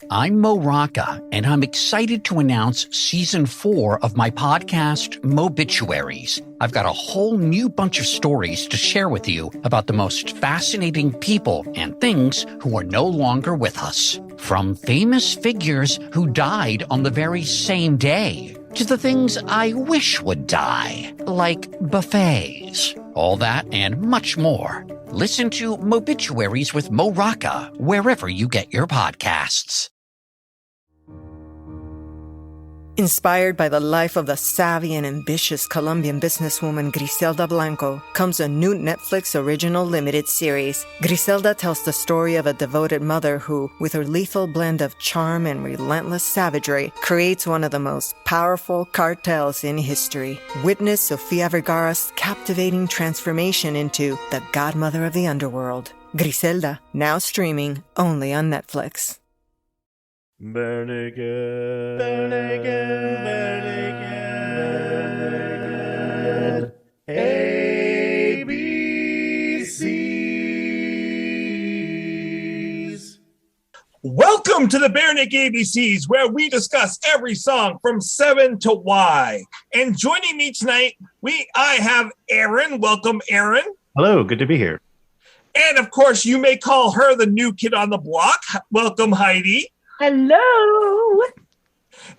I'm Mo Rocca, and I'm excited to announce Season 4 of my podcast, Mobituaries. I've got a whole new bunch of stories to share with you about the most fascinating people and things who are no longer with us. From famous figures who died on the very same day, to the things I wish would die, like buffets. All that and much more. Listen to Mobituaries with Mo Rocca wherever you get your podcasts. Inspired by the life of the savvy and ambitious Colombian businesswoman Griselda Blanco comes a new Netflix original limited series. Griselda tells the story of a devoted mother who, with her lethal blend of charm and relentless savagery, creates one of the most powerful cartels in history. Witness Sofia Vergara's captivating transformation into the godmother of the underworld. Griselda, now streaming only on Netflix. Burn again, burn again, burn again, ABCs. Welcome to the Bare Naked ABCs, where we discuss every song from 7 to Y. And joining me tonight, I have Aaron. Welcome, Aaron. Hello, good to be here. And of course, you may call her the new kid on the block. Welcome, Heidi. Hello.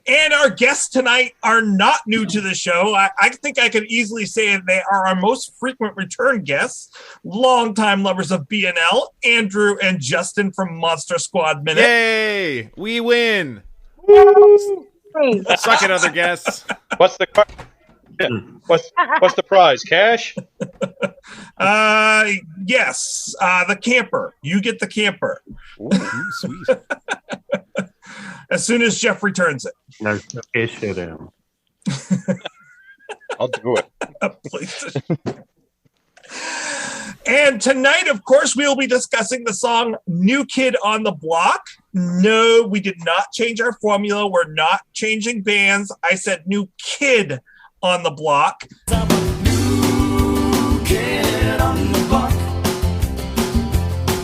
And our guests tonight are not new to the show. I think I could easily say they are our most frequent return guests, longtime lovers of BNL, Andrew and Justin from Monster Squad Minute. Yay! We win. Suck it, other guests. What's the prize? Cash? Yes, the camper. You get the camper. Ooh, sweet. As soon as Jeff returns it. No issue. I'll do it. Please. And tonight, of course, we will be discussing the song New Kid on the Block. No, we did not change our formula. We're not changing bands. I said New Kid on the Block. New kid on the block.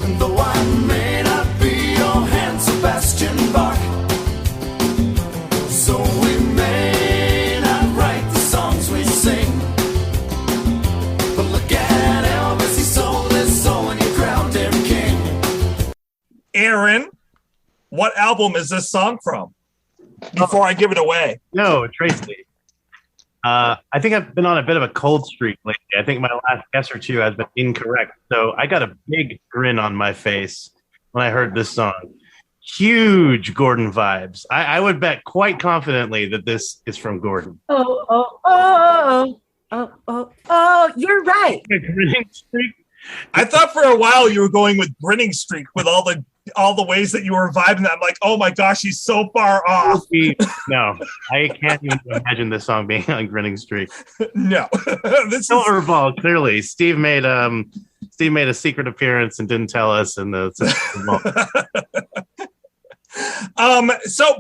And though I may not be your Hans Sebastian Bach, so we may not write the songs we sing, but look at Elvis, he sold his soul and he crowned him king. Aaron, what album is this song from? Before I give it away. No, Tracy. I think I've been on a bit of a cold streak lately. I think my last guess or two has been incorrect. So I got a big grin on my face when I heard this song. Huge Gordon vibes. I would bet quite confidently that this is from Gordon. Oh, you're right. Grinning streak? I thought for a while you were going with Grinning Streak with all the ways that you were vibing that. I'm like, oh my gosh, he's so far off. No, I can't even imagine this song being on Grinning Streak. No. This Silver Ball, clearly. Steve made a secret appearance and didn't tell us in the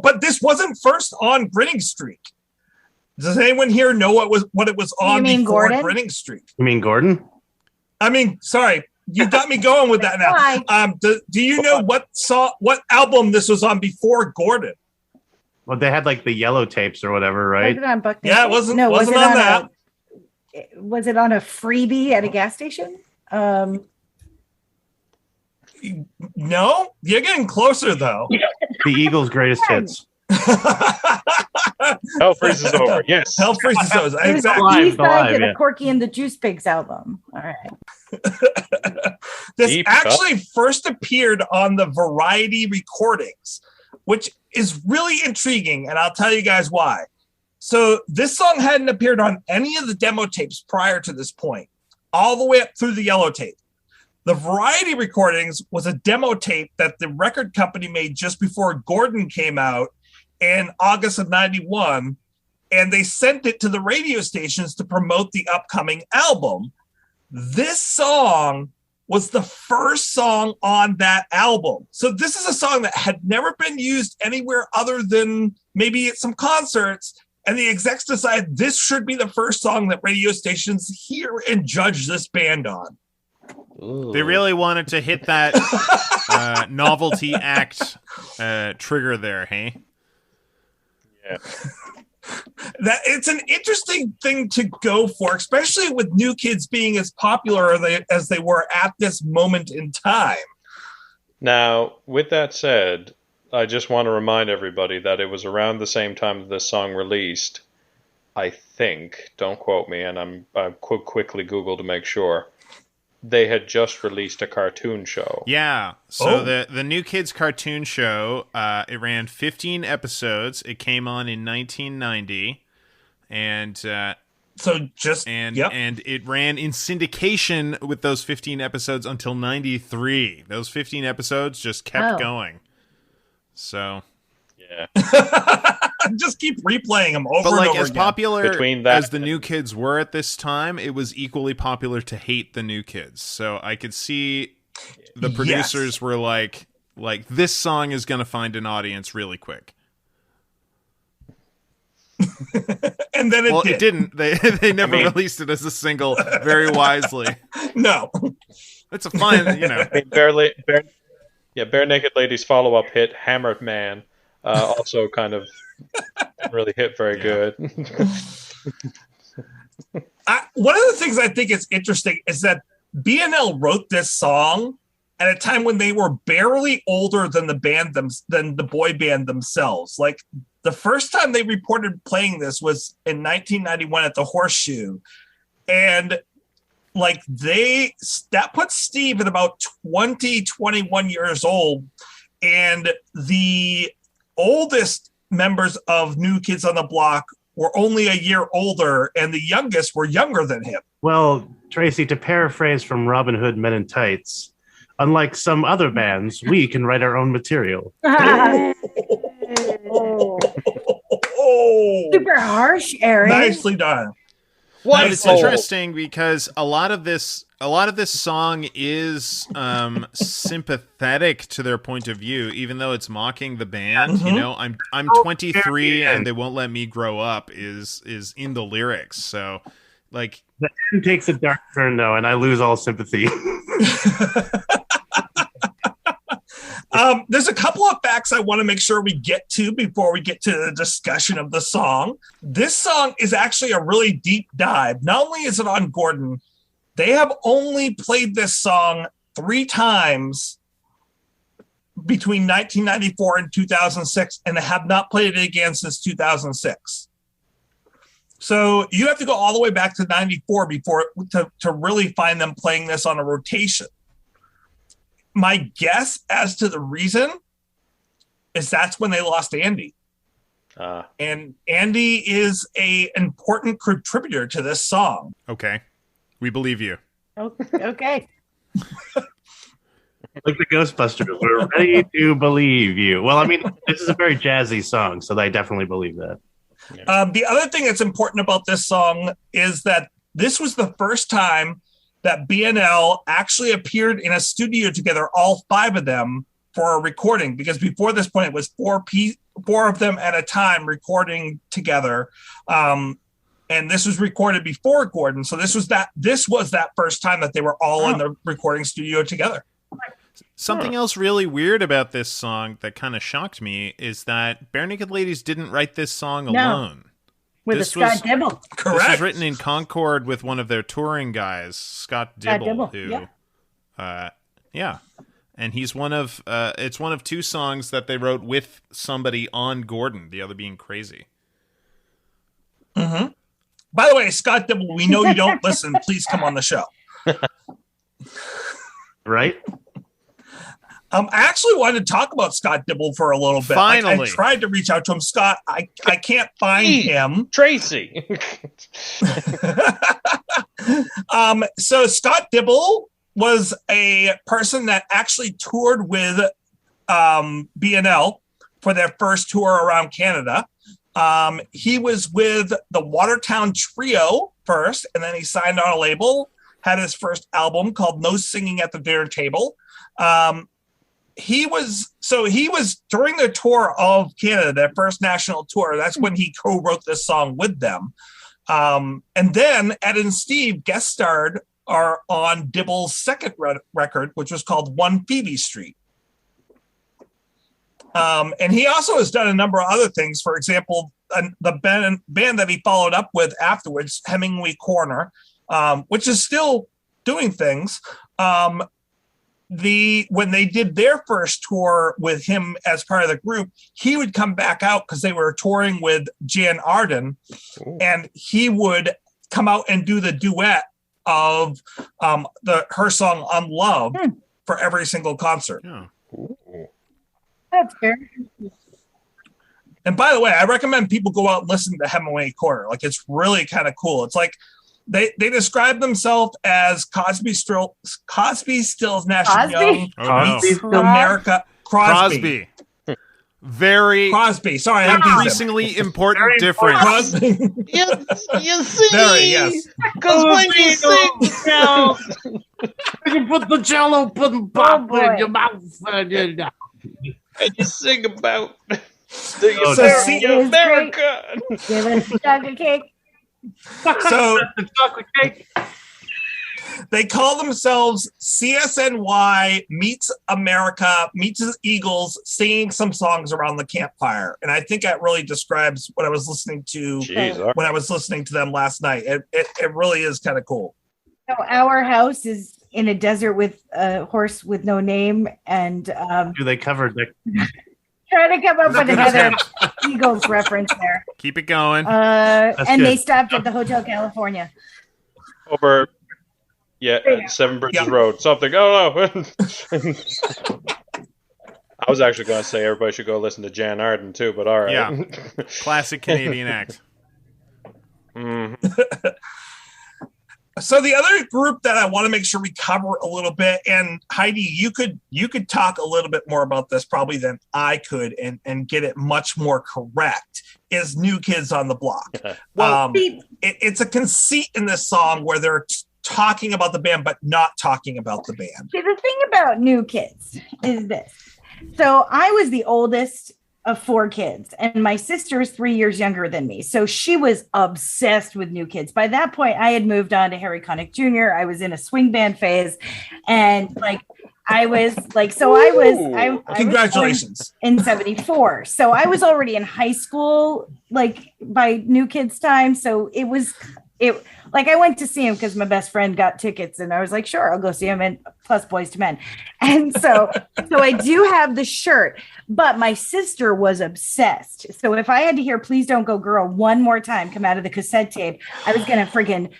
but this wasn't first on Grinning Streak. Does anyone here know what it was on before Gordon? Grinning Streak? You mean Gordon? I mean, sorry, you got me going with that now. Do you know what album this was on before Gordon? Well, they had like the yellow tapes or whatever, right? Was it on Buck Yeah, it wasn't. No, wasn't on that. Was it on a freebie at a gas station? No, you're getting closer though. The Eagles' greatest hits. Hell freezes over. Yes. Hell freezes over. It was Exactly. B-side to the Corky and the Juice Pigs album. All right. This Deep actually first appeared on the Variety recordings, which is really intriguing, and I'll tell you guys why. So this song hadn't appeared on any of the demo tapes prior to this point, all the way up through the yellow tape. The Variety recordings was a demo tape that the record company made just before Gordon came out in August of 91, and they sent it to the radio stations to promote the upcoming album. This song was the first song on that album. So this is a song that had never been used anywhere other than maybe at some concerts, and the execs decided this should be the first song that radio stations hear and judge this band on. They really wanted to hit that novelty act trigger there, hey? Yeah. That it's an interesting thing to go for, especially with New Kids being as popular as they were at this moment in time. Now, with that said, I just want to remind everybody that it was around the same time that this song released. I think, don't quote me, and I quickly Google to make sure. They had just released a cartoon show. Yeah. So the New Kids cartoon show, it ran 15 episodes. It came on in 1990, and it ran in syndication with those 15 episodes until 93. Those 15 episodes just kept going. So yeah. Just keep replaying them over but and like over as again. popular as the New Kids were at this time, it was equally popular to hate the New Kids. So I could see the producers were like this song is going to find an audience really quick. And then it didn't. They never released it as a single very wisely. No. It's a fine, you know. I mean, Bare Naked Ladies' follow-up hit, Hammered Man, also kind of really hit very good. One of the things I think is interesting is that BNL wrote this song at a time when they were barely older than than the boy band themselves. Like the first time they reported playing this was in 1991 at the Horseshoe, and like that puts Steve at about 21 years old, and the oldest members of New Kids on the Block were only a year older, and the youngest were younger than him. Well, Tracy, to paraphrase from Robin Hood Men in Tights, unlike some other bands, we can write our own material. Super harsh, Aaron. Nicely done. But it's interesting because a lot of this song is sympathetic to their point of view, even though it's mocking the band. You know, I'm 23 and they won't let me grow up is in the lyrics. So, like, the end takes a dark turn though, and I lose all sympathy. There's a couple of facts I want to make sure we get to before we get to the discussion of the song. This song is actually a really deep dive. Not only is it on Gordon, they have only played this song 3 times between 1994 and 2006, and they have not played it again since 2006. So you have to go all the way back to 94 to really find them playing this on a rotation. My guess as to the reason is that's when they lost Andy. And Andy is an important contributor to this song. Okay. We believe you. Okay. Like the Ghostbusters, we're ready to believe you. Well, I mean, this is a very jazzy song, so I definitely believe that. The other thing that's important about this song is that this was the first time that BNL actually appeared in a studio together, all 5 of them, for a recording. Because before this point, it was 4 of them at a time recording together. And this was recorded before Gordon. So this was that first time that they were all in the recording studio together. Something else really weird about this song that kind of shocked me is that Bare Naked Ladies didn't write this song alone. With a Scott Dibble. Correct. This was written in Concord with one of their touring guys, Scott Dibble, and he's one of it's one of 2 songs that they wrote with somebody on Gordon, the other being Crazy. Mm-hmm. By the way, Scott Dibble, we know you don't listen. Please come on the show. Right? I actually wanted to talk about Scott Dibble for a little bit. Finally. I tried to reach out to him. Scott, I can't find him. Tracy. So Scott Dibble was a person that actually toured with BNL for their first tour around Canada. He was with the Watertown Trio first, and then he signed on a label, had his first album called No Singing at the Dinner Table. He was during the tour of Canada, their first national tour. That's when he co-wrote this song with them. And then Ed and Steve guest starred are on Dibble's second record, which was called One Phoebe Street. And he also has done a number of other things. For example, the band that he followed up with afterwards, Hemingway Corner, which is still doing things. When they did their first tour with him as part of the group, he would come back out because they were touring with Jan Arden, and he would come out and do the duet of her song "Unloved" for every single concert. Yeah. That's fair. And by the way, I recommend people go out and listen to Hemingway Corner. Like, it's really kind of cool. It's like they describe themselves as Cosby, Stills, Nash and Young, meets America. Crosby. Very Crosby. Sorry, I increasingly important difference. Crosby. You see, Very, yes. Because when you sing, you put the Jello pudding pop in your mouth, and you sing about the America. Give us chocolate cake. So they call themselves CSNY meets America meets the Eagles, singing some songs around the campfire, and I think that really describes what I was listening to when I was listening to them last night. It really is kind of cool. So our house is in a desert with a horse with no name, and do they cover the? Trying to come up with another Eagles reference there. Keep it going. And they stopped at the Hotel California. Over, Seven Bridges Road. Something. Oh, no. I was actually going to say everybody should go listen to Jan Arden, too, but all right. Yeah. Classic Canadian act. Mm-hmm. So the other group that I want to make sure we cover a little bit, and Heidi, you could talk a little bit more about this probably than I could and get it much more correct, is New Kids on the Block. Well, it's a conceit in this song where they're talking about the band but not talking about the band. See, the thing about New Kids is this. So I was the oldest of 4 kids, and my sister is 3 years younger than me. So she was obsessed with New Kids. By that point, I had moved on to Harry Connick Jr. I was in a swing band phase, and I was congratulations in 74. So I was already in high school, by New Kids time. So it I went to see him because my best friend got tickets, and I was like, sure, I'll go see him, and plus Boys to Men. And so I do have the shirt, but my sister was obsessed. So if I had to hear Please Don't Go Girl one more time come out of the cassette tape, I was going to friggin'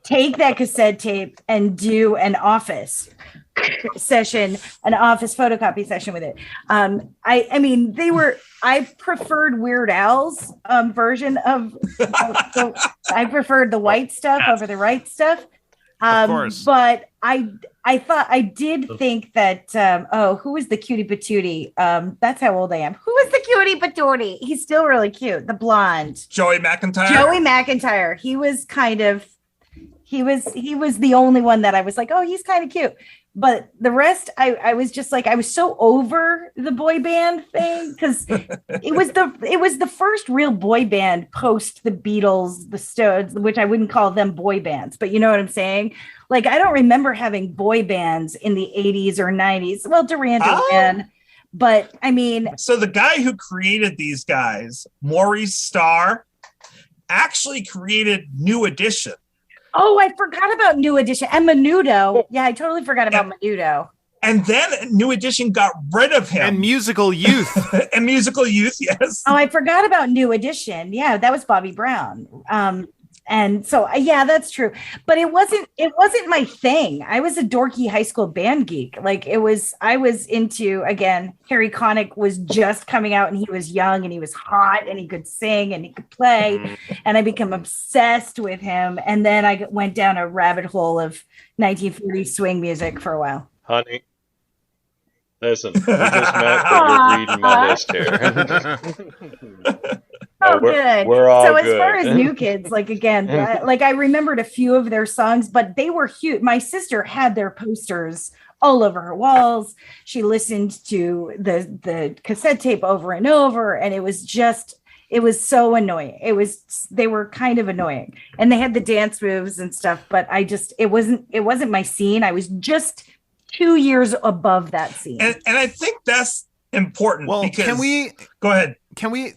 take that cassette tape and do an office photocopy session with it. I preferred Weird Al's version of I preferred the white stuff over the right stuff. Of course. But I did think that who was the cutie patootie? That's how old I am. Who was the cutie patootie? He's still really cute. The blonde. Joey McIntyre. He was the only one that I was like, oh, he's kind of cute. But the rest, I was just like, I was so over the boy band thing because it was the first real boy band post the Beatles, the Stones, which I wouldn't call them boy bands, but you know what I'm saying? I don't remember having boy bands in the 80s or 90s. Well, Duran Duran, but I mean. So the guy who created these guys, Maurice Starr, actually created New Edition. Oh, I forgot about New Edition and Menudo. Yeah, I totally forgot about Menudo. And then New Edition got rid of him. And Musical Youth. Yes. Oh, I forgot about New Edition. Yeah, that was Bobby Brown. And so, yeah, that's true. But it wasn't my thing. I was a dorky high school band geek. I was into, again, Harry Connick was just coming out and he was young and he was hot and he could sing and he could play. And I became obsessed with him. And then I went down a rabbit hole of 1940s swing music for a while. Honey, listen, we just met, but you're reading my list here. Oh, good. We're all so as good. far as New Kids, again, I remembered a few of their songs, but they were huge. My sister had their posters all over her walls. She listened to the cassette tape over and over, and it was It was so annoying. They were kind of annoying, and they had the dance moves and stuff, but it wasn't my scene. I was just 2 years above that scene. And I think that's important. Well, because can we go ahead? Can we?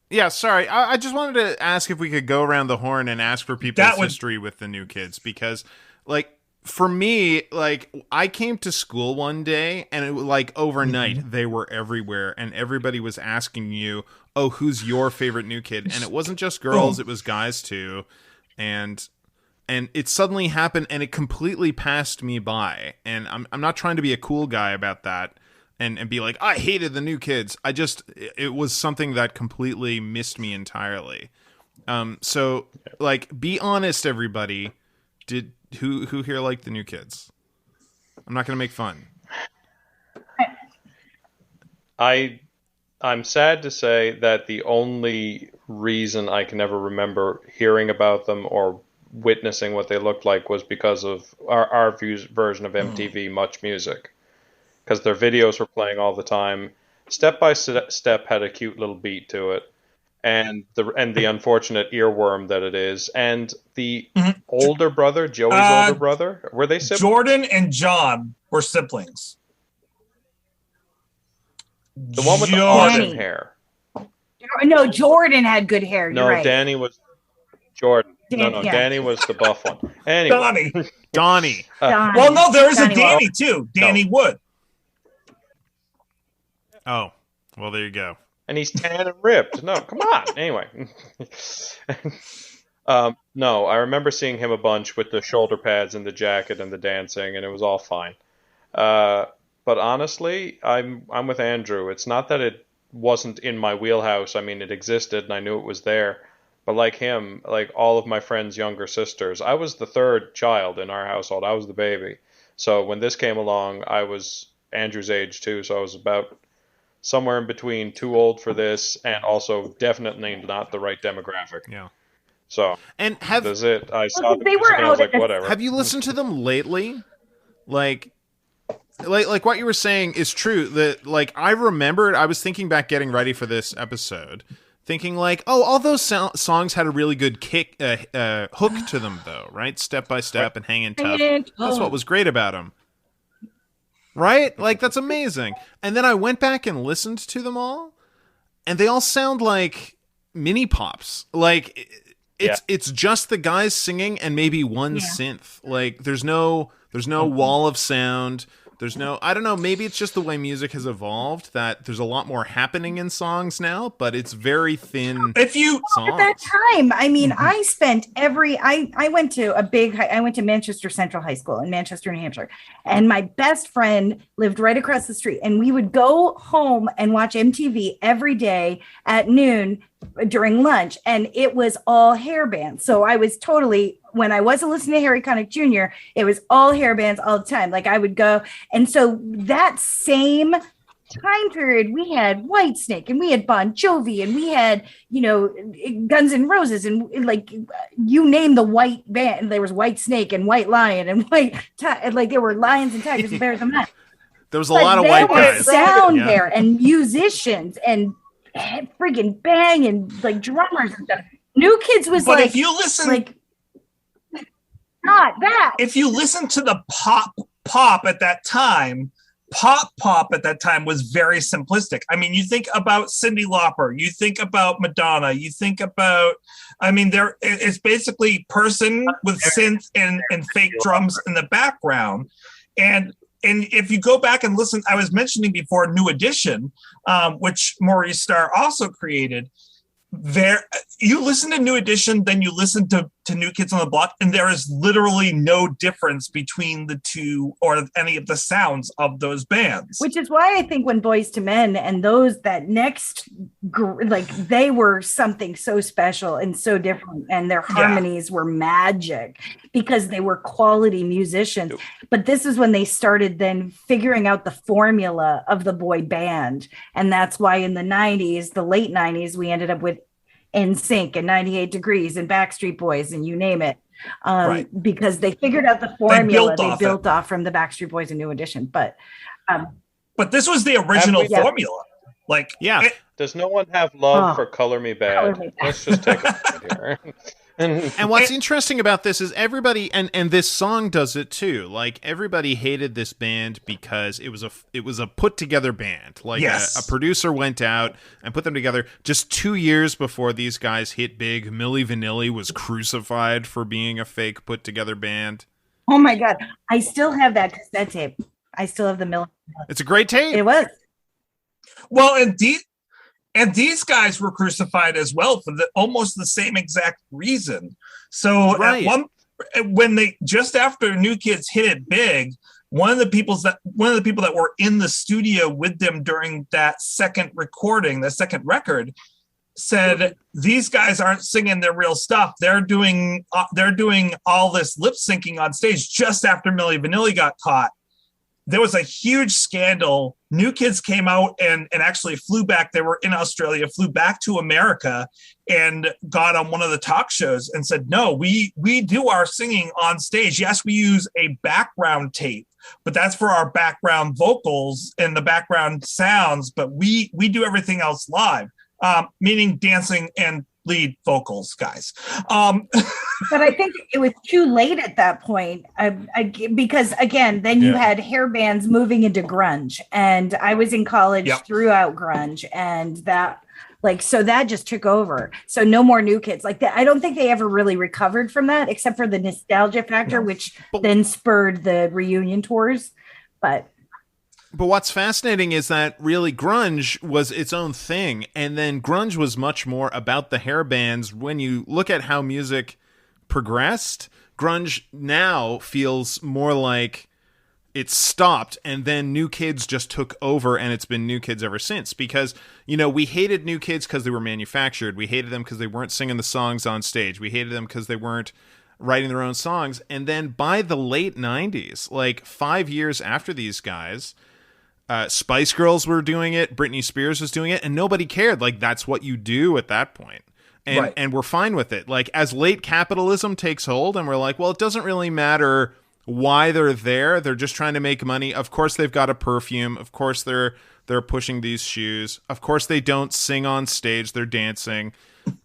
Yeah, sorry. I just wanted to ask if we could go around the horn and ask for people's history with the New Kids, because, like, for me, like, I came to school one day and it was like overnight they were everywhere and everybody was asking you, "Oh, who's your favorite New Kid?" And it wasn't just girls, it was guys too. And it suddenly happened and it completely passed me by. And I'm not trying to be a cool guy about that and be like, I hated the New Kids. It was something that completely missed me entirely. So, like, be honest, everybody. Who here liked the New Kids? I'm not going to make fun. I'm sad to say that the only reason I can ever remember hearing about them or witnessing what they looked like was because of our version of MTV Much Music, because their videos were playing all the time. Step by Step had a cute little beat to it, and the unfortunate earworm that it is, and the older brother, Joey's older brother, were they siblings? Jordan and John were siblings. The one with the auburn hair. No, Jordan had good hair. You're right. Danny was Jordan. Danny was the buff one. Anyway. Donnie. Well, no, there is a Danny too. Danny Wood. Oh, well, there you go. And he's tan and ripped. No, come on. Anyway. No, I remember seeing him a bunch with the shoulder pads and the jacket and the dancing, and it was all fine. But honestly, I'm with Andrew. It's not that it wasn't in my wheelhouse. I mean, it existed and I knew it was there. But like him, like all of my friends' younger sisters, I was the third child in our household. I was the baby. So when this came along, I was Andrew's age too. So I was about somewhere in between, too old for this and also definitely not the right demographic. Yeah. So and that's it. I saw the music and I was like, whatever. Have you listened to them lately? Like what you were saying is true. That, like, I remembered, I was thinking back getting ready for this episode, thinking like, oh, all those songs had a really good hook to them, though, right? Step by Step and Hangin' Tough. That's what was great about them. Right? Like, that's amazing. And then I went back and listened to them all, and they all sound like mini pops. Like, it's just the guys singing and maybe one synth. Like, there's no wall of sound. There's no, I don't know, maybe it's just the way music has evolved that there's a lot more happening in songs now, but it's very thin. At that time, I mean, I spent I went to Manchester Central High School in Manchester, New Hampshire, and my best friend lived right across the street, and we would go home and watch MTV every day at noon during lunch, and it was all hair bands. So I was totally, when I wasn't listening to Harry Connick Jr., it was all hair bands all the time. Like, I would go, and so that same time period, we had Whitesnake and we had Bon Jovi and we had, Guns N' Roses and, like, you name the white band. There was Whitesnake and White Lion and like there were lions and tigers and bears and that. There was a lot of white guys. Sound there and musicians and friggin' bang and like drummers and stuff. New Kids was but like, if you listen, like, not that. If you listen to the pop at that time, pop at that time was very simplistic. I mean, you think about Cyndi Lauper, you think about Madonna, you think about, I mean, it's basically person with synth and fake drums in the background. And if you go back and listen, I was mentioning before New Edition, which Maurice Starr also created. You listen to New Edition, then you listen to New Kids on the Block, and there is literally no difference between the two or any of the sounds of those bands. Which is why I think when Boyz II Men and that next, like, they were something so special and so different, and their harmonies were magic because they were quality musicians. But this is when they started then figuring out the formula of the boy band, and that's why in the 90s, the late 90s, we ended up with NSYNC and 98 Degrees and Backstreet Boys and you name it, because they figured out the formula. They built off from the Backstreet Boys and New Edition, but this was the original formula. Like, Yeah. Does no one have love Oh. for Color Me Bad? Color Me Bad. Let's just take a minute here. And what's interesting about this is everybody, and this song does it too. Like, everybody hated this band because it was a put together band. Like, Yes. a producer went out and put them together. Just 2 years before these guys hit big, Milli Vanilli was crucified for being a fake put together band. Oh my God. I still have that cassette tape. I still have the mill. It's a great tape. It was. well, and these guys were crucified as well for almost the same exact reason. So Right. when they just after New Kids hit it big, one of the people that were in the studio with them during that second recording, the second record, said these guys aren't singing their real stuff. They're doing all this lip syncing on stage just after Milli Vanilli got caught. There was a huge scandal. New Kids came out and actually flew back. They were in Australia, flew back to America and got on one of the talk shows and said, no, we do our singing on stage. Yes, we use a background tape, but that's for our background vocals and the background sounds, but we do everything else live, meaning dancing and lead vocals, guys. But I think it was too late at that point because, again, then you had hair bands moving into grunge. And I was in college throughout grunge. And that just took over. So no more New Kids. Like that. I don't think they ever really recovered from that, except for the nostalgia factor, which then spurred the reunion tours. But what's fascinating is that really grunge was its own thing. And then grunge was much more about the hair bands. When you look at how music progressed, grunge now feels more like it stopped and then New Kids just took over, and it's been New Kids ever since. Because, we hated New Kids because they were manufactured. We hated them because they weren't singing the songs on stage. We hated them because they weren't writing their own songs. And then by the late 90s, like 5 years after these guys, Spice Girls were doing it, Britney Spears was doing it, and nobody cared. Like, that's what you do at that point. And we're fine with it. Like, as late capitalism takes hold, and we're like, well, it doesn't really matter why they're there. They're just trying to make money. Of course they've got a perfume. Of course they're pushing these shoes. Of course they don't sing on stage. They're dancing.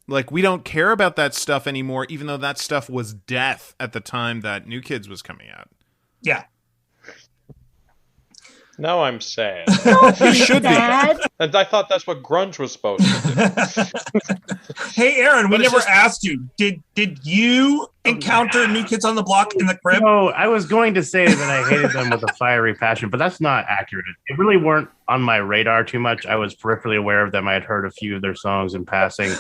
Like, we don't care about that stuff anymore, even though that stuff was death at the time that New Kids was coming out. Yeah. Now I'm sad. You should be. And I thought that's what grunge was supposed to do. Hey, Aaron, we never asked you. Did you encounter New Kids on the Block in the crib? No, I was going to say that I hated them with a fiery passion, but that's not accurate. They really weren't on my radar too much. I was peripherally aware of them. I had heard a few of their songs in passing.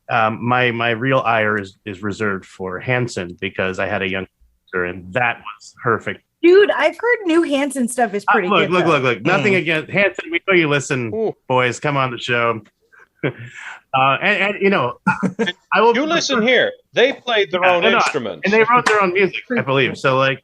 My real ire is reserved for Hanson because I had a young sister, and that was perfect. Dude, I've heard new Hanson stuff is pretty good. Look. Nothing against Hanson. We know you listen, boys. Come on the show. I will. You listen here. They played their own instruments, and they wrote their own music, I believe. So,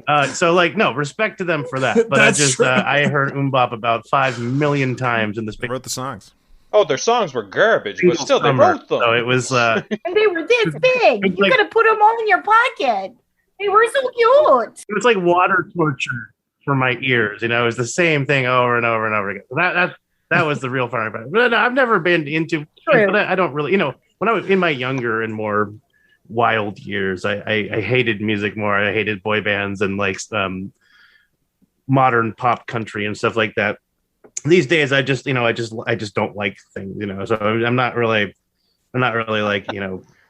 no respect to them for that. But I heard Bop about 5 million times in this. They wrote the songs. Oh, their songs were garbage, but still, they wrote them. So it was. And they were this big. You could have put them all in your pocket. They were so cute. It was like water torture for my ears. It was the same thing over and over and over again. That was the real fire. But I've never been into. But I don't really. When I was in my younger and more wild years, I hated music more. I hated boy bands and modern pop country and stuff like that. These days, I just don't like things. So I'm not really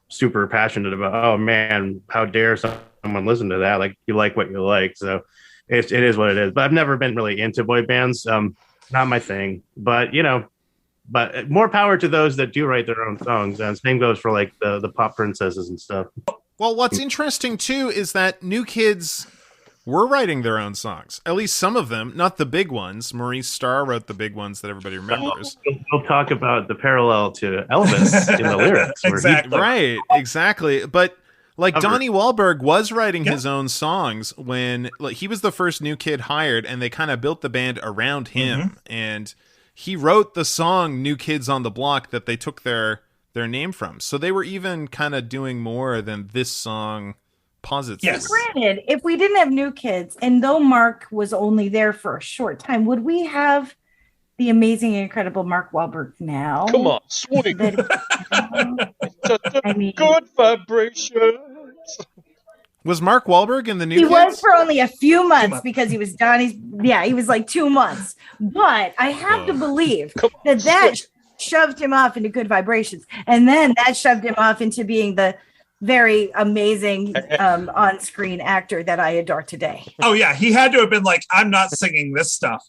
super passionate about. Oh man, how dare someone listen to that? Like, you like what you like, so it is what it is. But I've never been really into boy bands. Not my thing. But but more power to those that do write their own songs. And same goes for like the pop princesses and stuff. Well, what's interesting too is that New Kids were writing their own songs. At least some of them, not the big ones. Maurice Starr wrote the big ones that everybody remembers. We'll talk about the parallel to Elvis in the lyrics. Exactly. But Donnie Wahlberg was writing his own songs when he was the first New Kid hired, and they kind of built the band around him. Mm-hmm. And he wrote the song New Kids on the Block that they took their name from. So they were even kind of doing more than this song posits. Yes. Granted, if we didn't have New Kids, and though Mark was only there for a short time, would we have the amazing and incredible Mark Wahlberg now. Come on, swing. I mean, Good vibrations. Was Mark Wahlberg in the New he Kids? was for only a few months because he was Donnie's. Yeah, he was like 2 months. But I have to believe that shoved him off into Good Vibrations, and then that shoved him off into being the very amazing on-screen actor that I adore today. Oh yeah, he had to have been like, I'm not singing this stuff.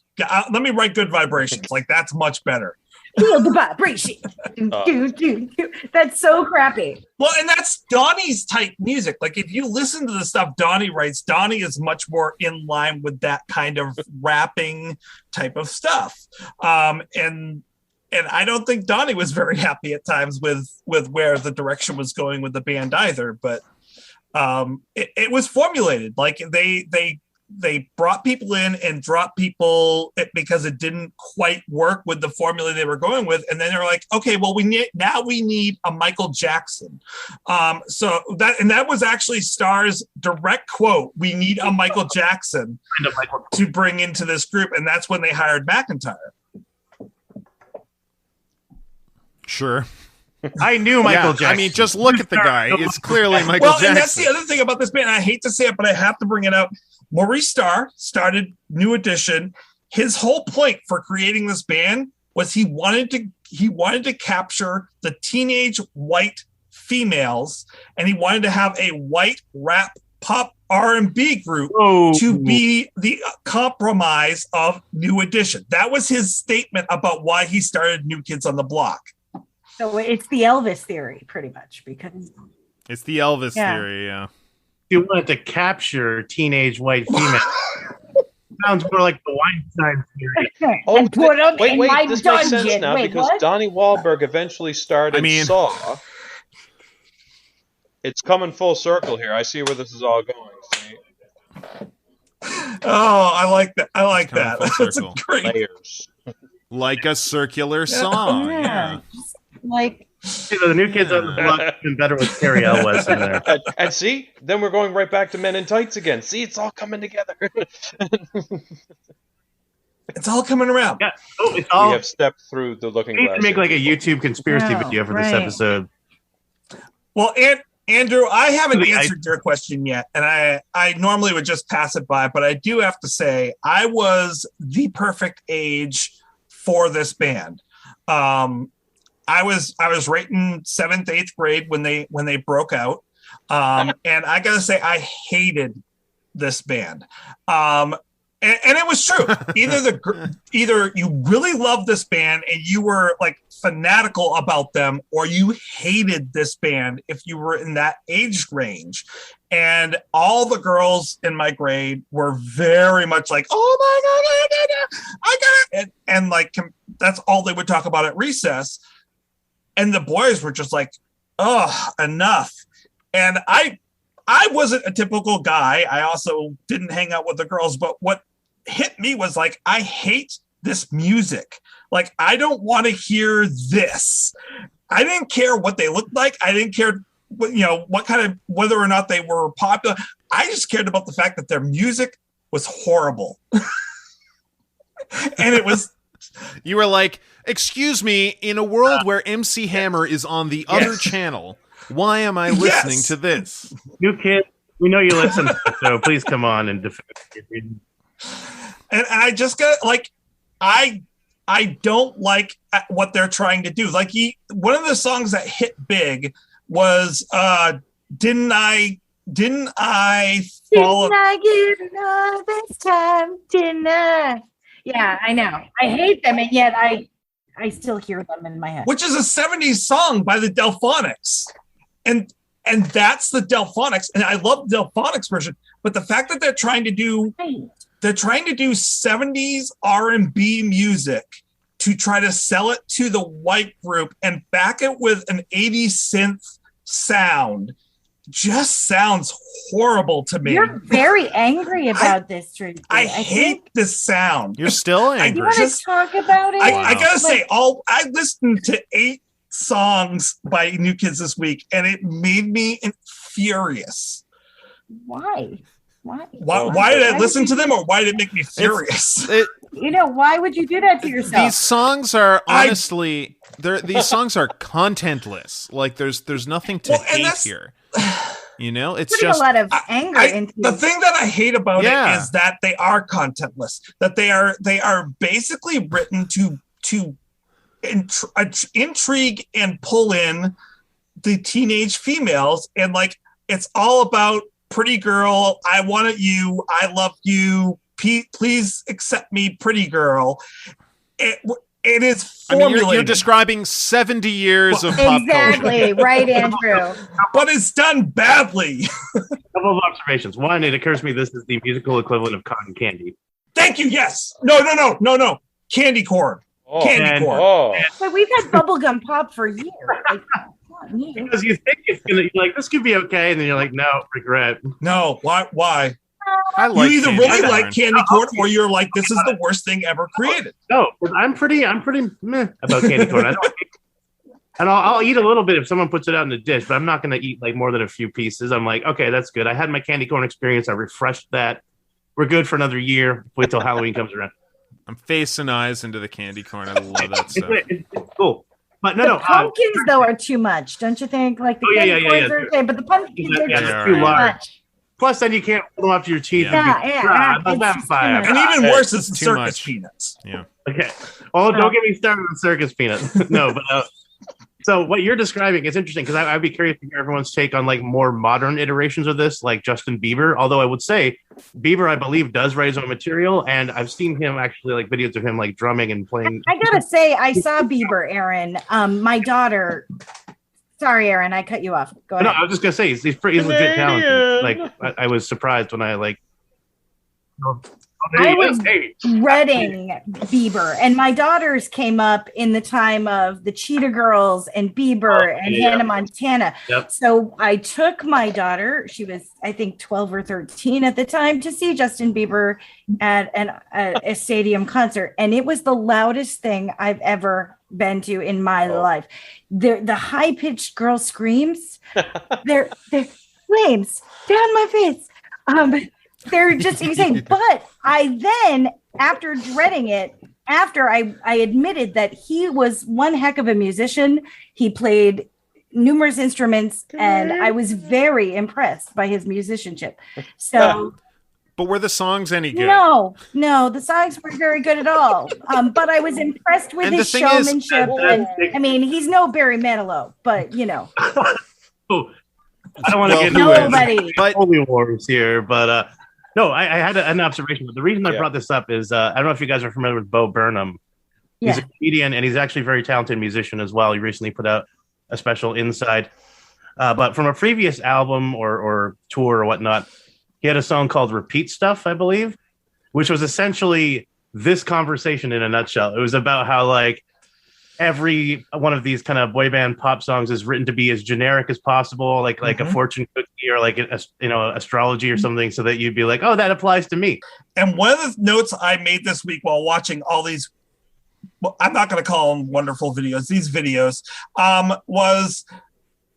Let me write Good Vibrations. Like, that's much better. Feel the vibration. That's so crappy. Well, and that's Donnie's type music. Like, if you listen to the stuff Donnie writes, Donnie is much more in line with that kind of rapping type of stuff. And I don't think Donnie was very happy at times with where the direction was going with the band either. But it was formulated. Like, they brought people in and dropped people because it didn't quite work with the formula they were going with. And then they're like, okay, well, we need a Michael Jackson. So that was actually Starr's direct quote. We need a Michael Jackson to bring into this group. And that's when they hired McIntyre. Sure. I knew Michael Jackson. I mean, just look at the guy. It's clearly Michael Jackson. And that's the other thing about this band. I hate to say it, but I have to bring it up. Maurice Starr started New Edition. His whole point for creating this band was he wanted to capture the teenage white females, and he wanted to have a white rap pop R&B group to be the compromise of New Edition. That was his statement about why he started New Kids on the Block. So it's the Elvis theory, pretty much, because it's the Elvis theory, yeah. You wanted to capture teenage white females. Sounds more like the Weinstein theory. Oh, put them in my this dungeon. makes sense now because Donnie Wahlberg eventually started Saw. It's coming full circle here. I see where this is all going. See? Oh, I like that. I like that. That's a great layers. Like a circular song. Yeah. Like the New Kids on the Block have been better with Terry Elwes in there. And see, then we're going right back to Men in Tights again. See, it's all coming together. It's all coming around. Yeah. Oh, it's all. We have stepped through the looking glass. We need to make like a YouTube conspiracy video for this episode. Well, Andrew, I haven't answered your question yet, and I normally would just pass it by, but I do have to say I was the perfect age for this band. I was right in 7th, 8th grade when they broke out, and I gotta say I hated this band. And it was true. Either you really loved this band and you were like fanatical about them, or you hated this band if you were in that age range. And all the girls in my grade were very much like, "Oh my god, I got it!" And like that's all they would talk about at recess. And the boys were just like, "Oh, enough." And I wasn't a typical guy. I also didn't hang out with the girls, but what hit me was like, I hate this music. Like, I don't want to hear this. I didn't care what they looked like. I didn't care what kind of, whether or not they were popular. I just cared about the fact that their music was horrible. And it was, you were like, excuse me, in a world where MC Hammer is on the other channel, why am I listening to this? New Kid, we know you listen, so please come on and defend. And I just got like, I don't like what they're trying to do. Like one of the songs that hit big was didn't I follow? Didn't I get enough this time? Didn't I? Yeah, I know. I hate them, and yet I still hear them in my head. Which is a 70s song by the Delphonics. And that's the Delphonics. And I love the Delphonics version. But the fact that they're trying to do 70s R&B music to try to sell it to the white group and back it with an 80s synth sound just sounds horrible to me. You're very angry about this, Tracy. I hate this sound. You're still angry. You want to talk about it? I gotta say, I listened to 8 songs by New Kids this week, and it made me furious. Why? Why did I listen to them, or why did it make me furious? Why would you do that to yourself? These songs are honestly, these songs are contentless. Like there's nothing to hate here. It's putting just a lot of anger into the thing that I hate about it is that they are contentless. That they are basically written to intrigue and pull in the teenage females, and like it's all about pretty girl. I wanted you. I love you. Please accept me, pretty girl. It is formulated. You're describing 70 years of pop culture. Exactly, right, Andrew. But it's done badly. Couple of observations. One, it occurs to me this is the musical equivalent of cotton candy. Thank you. Yes. No. Candy corn. Candy corn. But we've had bubblegum pop for years. Because you think it's gonna, you're like, this could be okay, and then you're like, no, regret. No, why? I like you either really like candy corn, Okay. or you're like, this is the worst thing ever created. No, I'm pretty meh about candy corn. I don't, and I'll eat a little bit if someone puts it out in the dish, but I'm not going to eat like more than a few pieces. I'm like, okay, that's good. I had my candy corn experience. I refreshed that. We're good for another year. Wait till Halloween comes around. I'm facing eyes into the candy corn. I love that stuff. It's cool. But the pumpkins though are too much, don't you think? Like the candy corns are okay, but the pumpkins are just too too large. much. Plus, then you can't pull them off to your teeth. Yeah. And even worse is too circus much. peanuts. Yeah. Okay. Oh, don't get me started on circus peanuts. No, but so what you're describing is interesting because I'd be curious to hear everyone's take on like more modern iterations of this, like Justin Bieber. Although I would say Bieber, I believe, does write his own material, and I've seen him actually like videos of him like drumming and playing. I gotta say, I saw Bieber, Aaron. My daughter. Sorry, Aaron, I cut you off. Go ahead. No, I was just gonna say he's legit talented. Like I was surprised when I like. I was dreading Bieber, and my daughters came up in the time of the Cheetah Girls and Bieber and Hannah Montana. Yep. So I took my daughter, she was, I think, 12 or 13 at the time, to see Justin Bieber at a stadium concert. And it was the loudest thing I've ever been to in my life. The high-pitched girl screams, they're flames down my face. They're just insane. But I then, after dreading it, after I admitted that he was one heck of a musician, he played numerous instruments, and I was very impressed by his musicianship. So, but were the songs any good? No, the songs weren't very good at all. But I was impressed with his showmanship. I mean, he's no Barry Manilow, but you know. I don't want to get nobody. But holy wars here, but no, I had an observation. But the reason I brought this up is I don't know if you guys are familiar with Bo Burnham. He's a comedian, and he's actually a very talented musician as well. He recently put out a special Inside. But from a previous album or tour or whatnot, he had a song called Repeat Stuff, I believe, which was essentially this conversation in a nutshell. It was about how, like, every one of these kind of boy band pop songs is written to be as generic as possible, like a fortune cookie or like astrology or something, so that you'd be like, oh, that applies to me. And one of the notes I made this week while watching all these, well, I'm not going to call them wonderful videos, these videos, was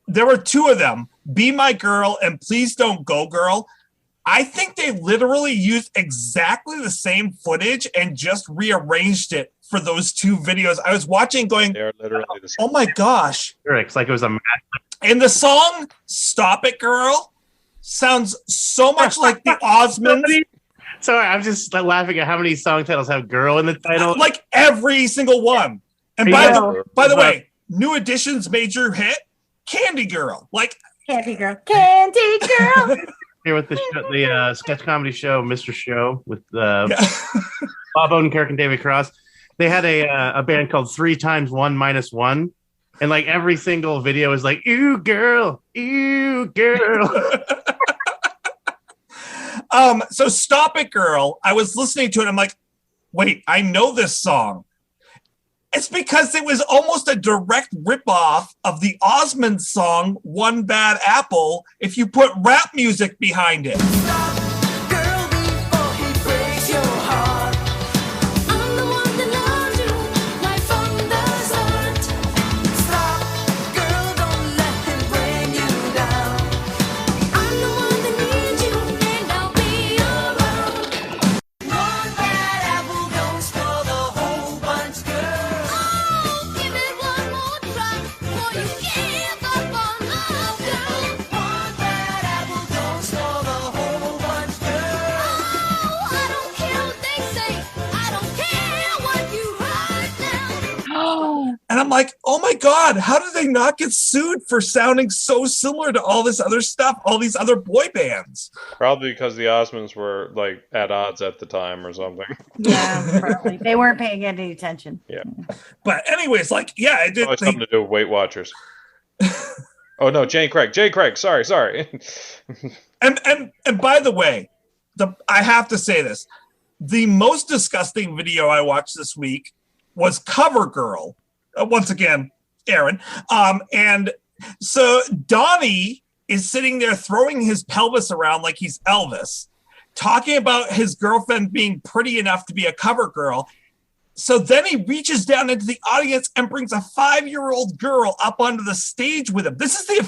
there were two of them, Be My Girl and Please Don't Go Girl. I think they literally used exactly the same footage and just rearranged it for those two videos. I was watching going, they're literally the same. Oh my gosh. It's like it was a and the song Stop It Girl sounds so much like the Osmonds. Sorry, I'm just laughing at how many song titles have girl in the title. Like every single one. And by the way, New Edition's major hit, Candy Girl. Like Candy Girl. Candy Girl. Here with the sketch comedy show, Mr. Show, with Bob Odenkirk and David Cross. They had a band called 3 times 1 minus 1. And like every single video is like, ew, girl, ew, girl. So Stop It Girl, I was listening to it. I'm like, wait, I know this song. It's because it was almost a direct ripoff of the Osmond song, One Bad Apple, if you put rap music behind it. And I'm like, oh my God, how did they not get sued for sounding so similar to all this other stuff, all these other boy bands? Probably because the Osmonds were like at odds at the time or something. Yeah, probably. They weren't paying any attention. Yeah. But anyways, like, yeah, it did. Probably something to do with Weight Watchers. Oh no, Jay Craig. Sorry. And by the way, I have to say this. The most disgusting video I watched this week was Cover Girl. Once again, Aaron. And so Donnie is sitting there throwing his pelvis around like he's Elvis, talking about his girlfriend being pretty enough to be a cover girl. So then he reaches down into the audience and brings a 5-year-old girl up onto the stage with him. This is the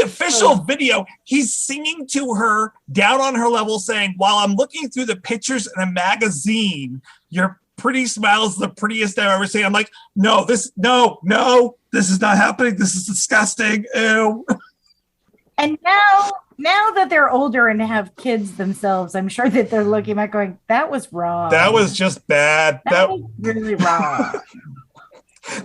official video. He's singing to her down on her level saying, while I'm looking through the pictures in a magazine, your pretty smile is the prettiest I've ever seen. I'm like, no, this is not happening. This is disgusting. Ew. And now that they're older and have kids themselves, I'm sure that they're looking back going, that was wrong. That was just bad. That was really wrong.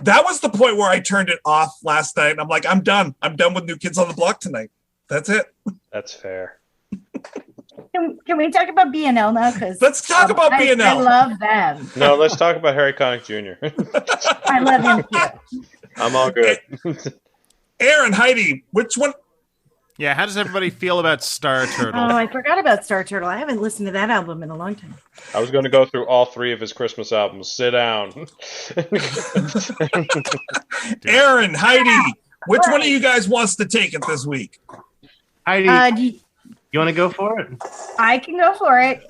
That was the point where I turned it off last night. I'm like, I'm done. I'm done with New Kids on the Block tonight. That's it. That's fair. Can we talk about BNL now? Let's talk about BNL. I love them. No, let's talk about Harry Connick Jr. I love him too. I'm all good. Aaron, Heidi, which one? Yeah, how does everybody feel about Star Turtle? Oh, I forgot about Star Turtle. I haven't listened to that album in a long time. I was going to go through all 3 of his Christmas albums. Sit down. Aaron, Heidi, which one of you guys wants to take it this week? Heidi, you want to go for it? I can go for it.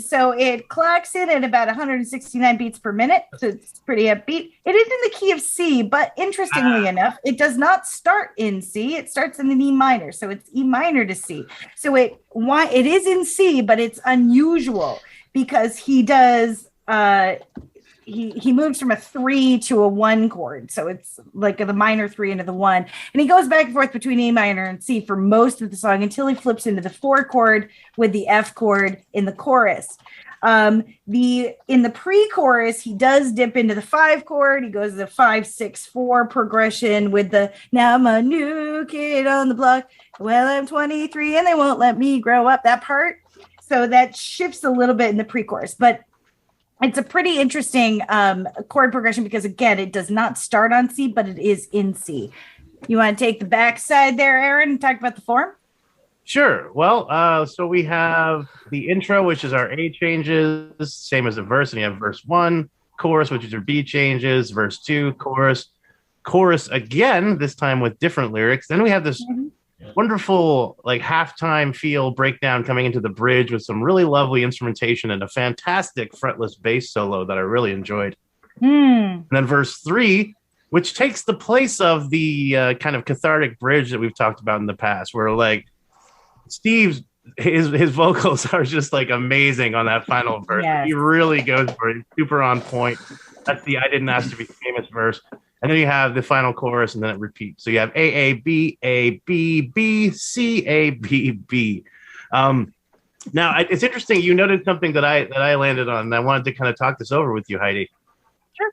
So it clocks in at about 169 beats per minute. So it's pretty upbeat. It is in the key of C, but interestingly enough, it does not start in C. It starts in an E minor. So it's E minor to C. So it is in C, but it's unusual because he does he moves from a 3 to a 1 chord. So it's like the minor 3 into the 1. And he goes back and forth between A minor and C for most of the song until he flips into the 4 chord with the F chord in the chorus. In the pre-chorus, he does dip into the 5 chord. He goes to the 5-6-4 progression with the now I'm a new kid on the block. Well, I'm 23 and they won't let me grow up, that part. So that shifts a little bit in the pre-chorus, but it's a pretty interesting chord progression because, again, it does not start on C, but it is in C. You want to take the back side there, Aaron, and talk about the form? Sure. Well, so we have the intro, which is our A changes, same as the verse, and you have verse 1, chorus, which is your B changes, verse 2, chorus again, this time with different lyrics. Then we have this wonderful like halftime feel breakdown coming into the bridge with some really lovely instrumentation and a fantastic fretless bass solo that I really enjoyed. And then verse 3, which takes the place of the kind of cathartic bridge that we've talked about in the past, where like Steve's his vocals are just like amazing on that final verse. Yes. He really goes for it. He's super on point. That's the I didn't ask to be famous verse. And then you have the final chorus, and then it repeats. So you have A, A, B, A, B, B, C, A, B, B. Now, it's interesting. You noted something that I landed on, and I wanted to kind of talk this over with you, Heidi. Sure.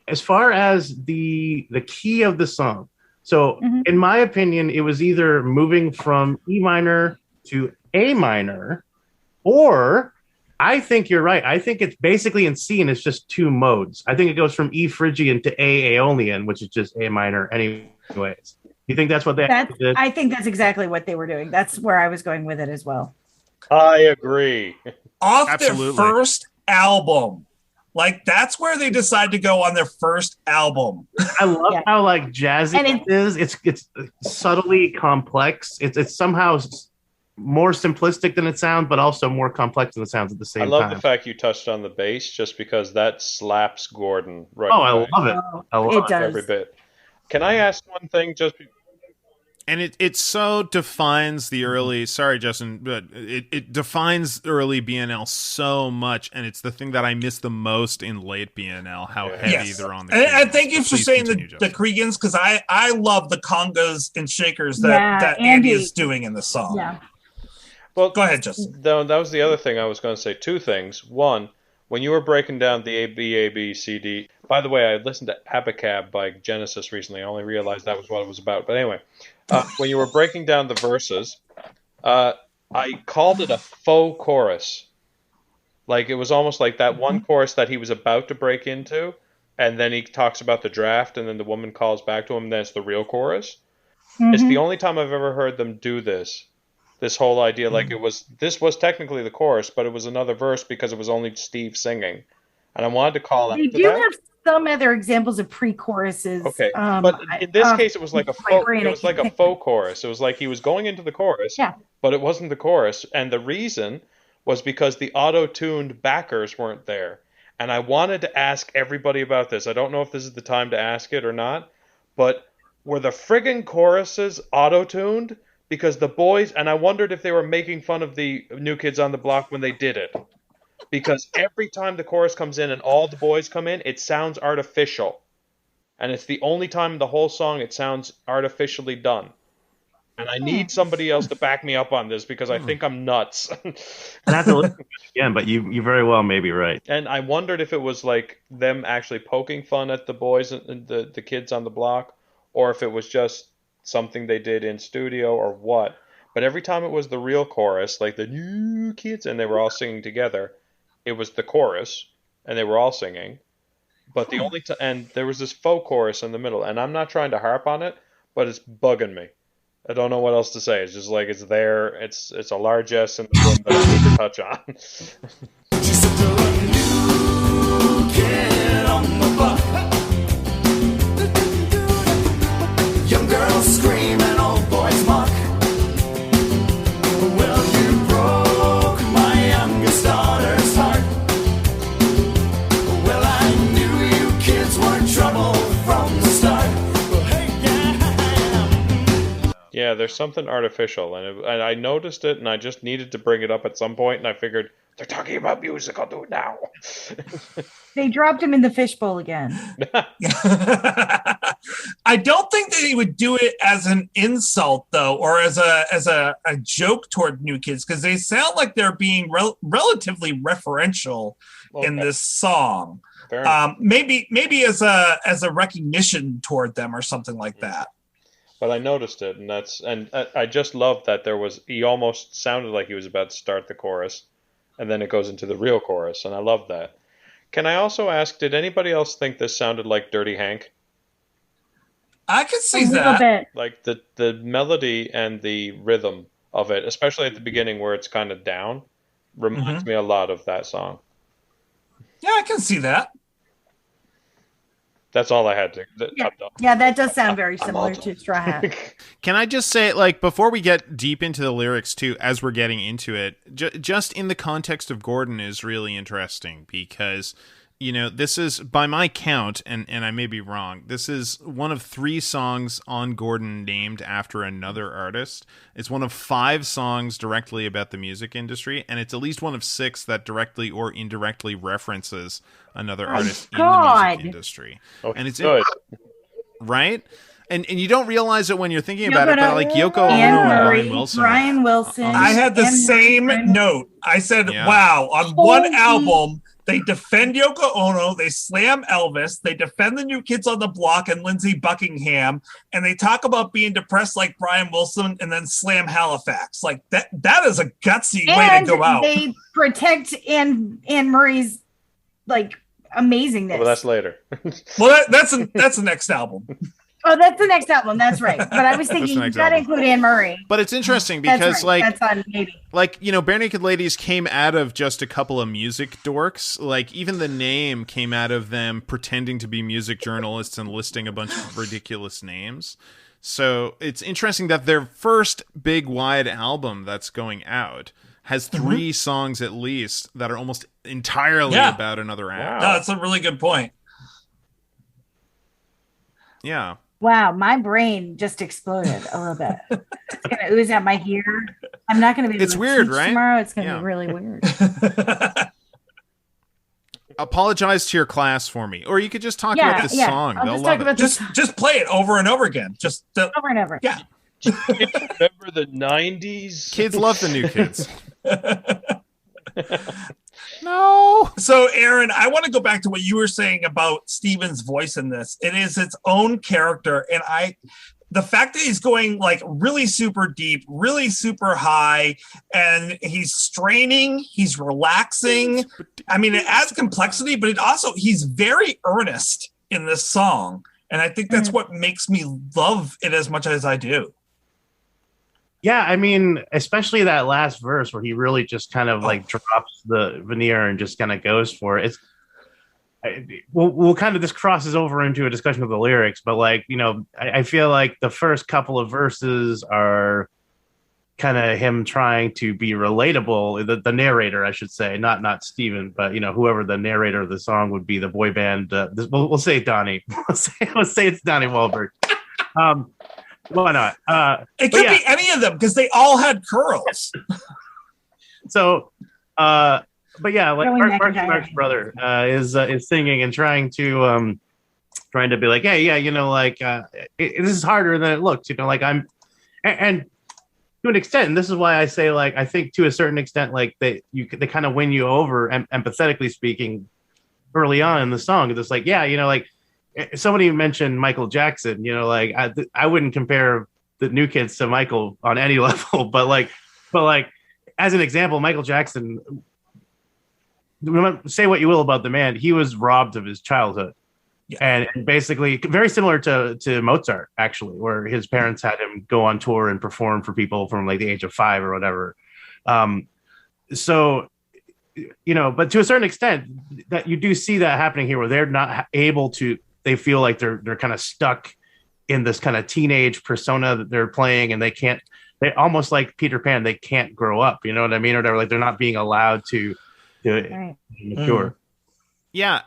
As far as the key of the song, so in my opinion, it was either moving from E minor to A minor, or I think you're right. I think it's basically in C, and it's just 2 modes. I think it goes from E Phrygian to A Aeolian, which is just A minor anyways. You think that's what they did? I think that's exactly what they were doing. That's where I was going with it as well. I agree. Off Absolutely. Their first album. Like, that's where they decide to go on their first album. I love how, like, jazzy it is. It's subtly complex. It's somehow more simplistic than it sounds, but also more complex than it sounds at the same time. I love the fact you touched on the bass, just because that slaps Gordon right I love it. I love it every bit. Can I ask one thing? And it so defines the early, sorry, Justin, but it defines early BNL so much, and it's the thing that I miss the most in late BNL, how heavy they're on the keys. And thank you for saying the Creeggans, because I love the congas and shakers that Andy is doing in the song. Yeah. Well, go ahead, Justin. That was the other thing I was going to say. 2 things. One, when you were breaking down the ABABCD. By the way, I listened to Abacab by Genesis recently. I only realized that was what it was about. But anyway, when you were breaking down the verses, I called it a faux chorus. Like, it was almost like that one chorus that he was about to break into, and then he talks about the draft, and then the woman calls back to him, and then it's the real chorus. It's the only time I've ever heard them do this. This whole idea, like this was technically the chorus, but it was another verse because it was only Steve singing. And I wanted to call They out to do that. have some other examples of pre-choruses. Okay, but in this case, it was like a faux chorus. It was like he was going into the chorus, but it wasn't the chorus. And the reason was because the auto-tuned backers weren't there. And I wanted to ask everybody about this. I don't know if this is the time to ask it or not, but were the friggin' choruses auto-tuned? Because the boys, and I wondered if they were making fun of the New Kids on the Block when they did it. Because every time the chorus comes in and all the boys come in, it sounds artificial. And it's the only time in the whole song it sounds artificially done. And I need somebody else to back me up on this because I think I'm nuts. I have to listen to it again, but you very well may be right. And I wondered if it was like them actually poking fun at the boys and the kids on the block, or if it was just something they did in studio or what. But every time it was the real chorus, like the New Kids, and they were all singing together, it was the chorus, and they were all singing. But the only and there was this faux chorus in the middle, and I'm not trying to harp on it, but it's bugging me. I don't know what else to say. It's just like it's there. It's a largesse in the room that I need to touch on. She's such a new kid on the block. Young girls scream and old boys mock. Well, you broke my youngest daughter's heart. Well, I knew you kids were trouble from the start. Well, hey, yeah. Yeah, there's something artificial, and I noticed it, and I just needed to bring it up at some point, and I figured, they're talking about music, I'll do it now. They dropped him in the fishbowl again. I don't think that he would do it as an insult, though, or as a joke toward New Kids, because they sound like they're being relatively referential in this song. Maybe as a recognition toward them or something like that. But I noticed it, and I just loved that he almost sounded like he was about to start the chorus, and then it goes into the real chorus, and I love that. Can I also ask, did anybody else think this sounded like Dirty Hank? I can see that. A little bit. Like the melody and the rhythm of it, especially at the beginning where it's kind of down, reminds me a lot of that song. Yeah, I can see that. That's all I had to. Yeah, that does sound very similar to Straw Hat. Can I just say, like, before we get deep into the lyrics, too, as we're getting into it, just in the context of Gordon is really interesting because, you know, this is, by my count, and I may be wrong, this is one of 3 songs on Gordon named after another artist. It's one of 5 songs directly about the music industry, and it's at least one of 6 that directly or indirectly references another artist in the music industry. Oh, and it's right? And you don't realize it when you're thinking about it, but like Yoko Ono and Brian Wilson. I had the same note. I said, wow, on one album, they defend Yoko Ono, they slam Elvis, they defend the New Kids on the Block and Lindsey Buckingham, and they talk about being depressed like Brian Wilson and then slam Halifax. Like that is a gutsy way to go out. They protect Anne Murray's like amazingness. Well, that's later. Well, that's the next album. Oh, that's the next album. That's right. But I was thinking you got to include Anne Murray. But it's interesting because, that's on maybe. Like, you know, Bare Naked Ladies came out of just a couple of music dorks. Like, even the name came out of them pretending to be music journalists and listing a bunch of ridiculous names. So it's interesting that their first big wide album that's going out has 3 songs at least that are almost entirely about another act. No, that's a really good point. Yeah. Wow, my brain just exploded a little bit. It's gonna ooze out my ear. I'm not gonna be able it's to weird, teach right? tomorrow. It's gonna be really weird. Apologize to your class for me, or you could just talk about this song. I'll They'll just love talk about it. Just play it over and over again. Just over and over. Yeah. Remember the 90s? Kids love the New Kids. No. So, Aaron, I want to go back to what you were saying about Steven's voice in this. It is its own character, and the fact that he's going like really super deep, really super high, and he's straining, he's relaxing. I mean, it adds complexity, but he's very earnest in this song. And I think that's what makes me love it as much as I do. Yeah, I mean, especially that last verse where he really just kind of like drops the veneer and just kind of goes for it. We'll kind of, this crosses over into a discussion of the lyrics, but like, you know, I feel like the first couple of verses are kind of him trying to be relatable. The narrator, I should say, not Steven, but you know, whoever the narrator of the song would be, the boy band. We'll say Donnie. Let's say it's Donnie Wahlberg. Why not? It could be any of them because they all had curls. So, but yeah, like Mark's brother is singing and trying to be like, hey, yeah, you know, like this is harder than it looks, you know, like and to an extent, and this is why I say, like, I think to a certain extent, like they kind of win you over, empathetically speaking, early on in the song. It's like, yeah, you know, like somebody mentioned Michael Jackson, you know, like I wouldn't compare the New Kids to Michael on any level, but like as an example, Michael Jackson, say what you will about the man, he was robbed of his childhood. Yeah. And basically very similar to Mozart, actually, where his parents had him go on tour and perform for people from like the age of 5 or whatever. So, you know, but to a certain extent that you do see that happening here where they're not able to, they feel like they're kind of stuck in this kind of teenage persona that they're playing, and they almost like Peter Pan, they can't grow up, you know what I mean? Or whatever, like they're not being allowed to mature. Yeah.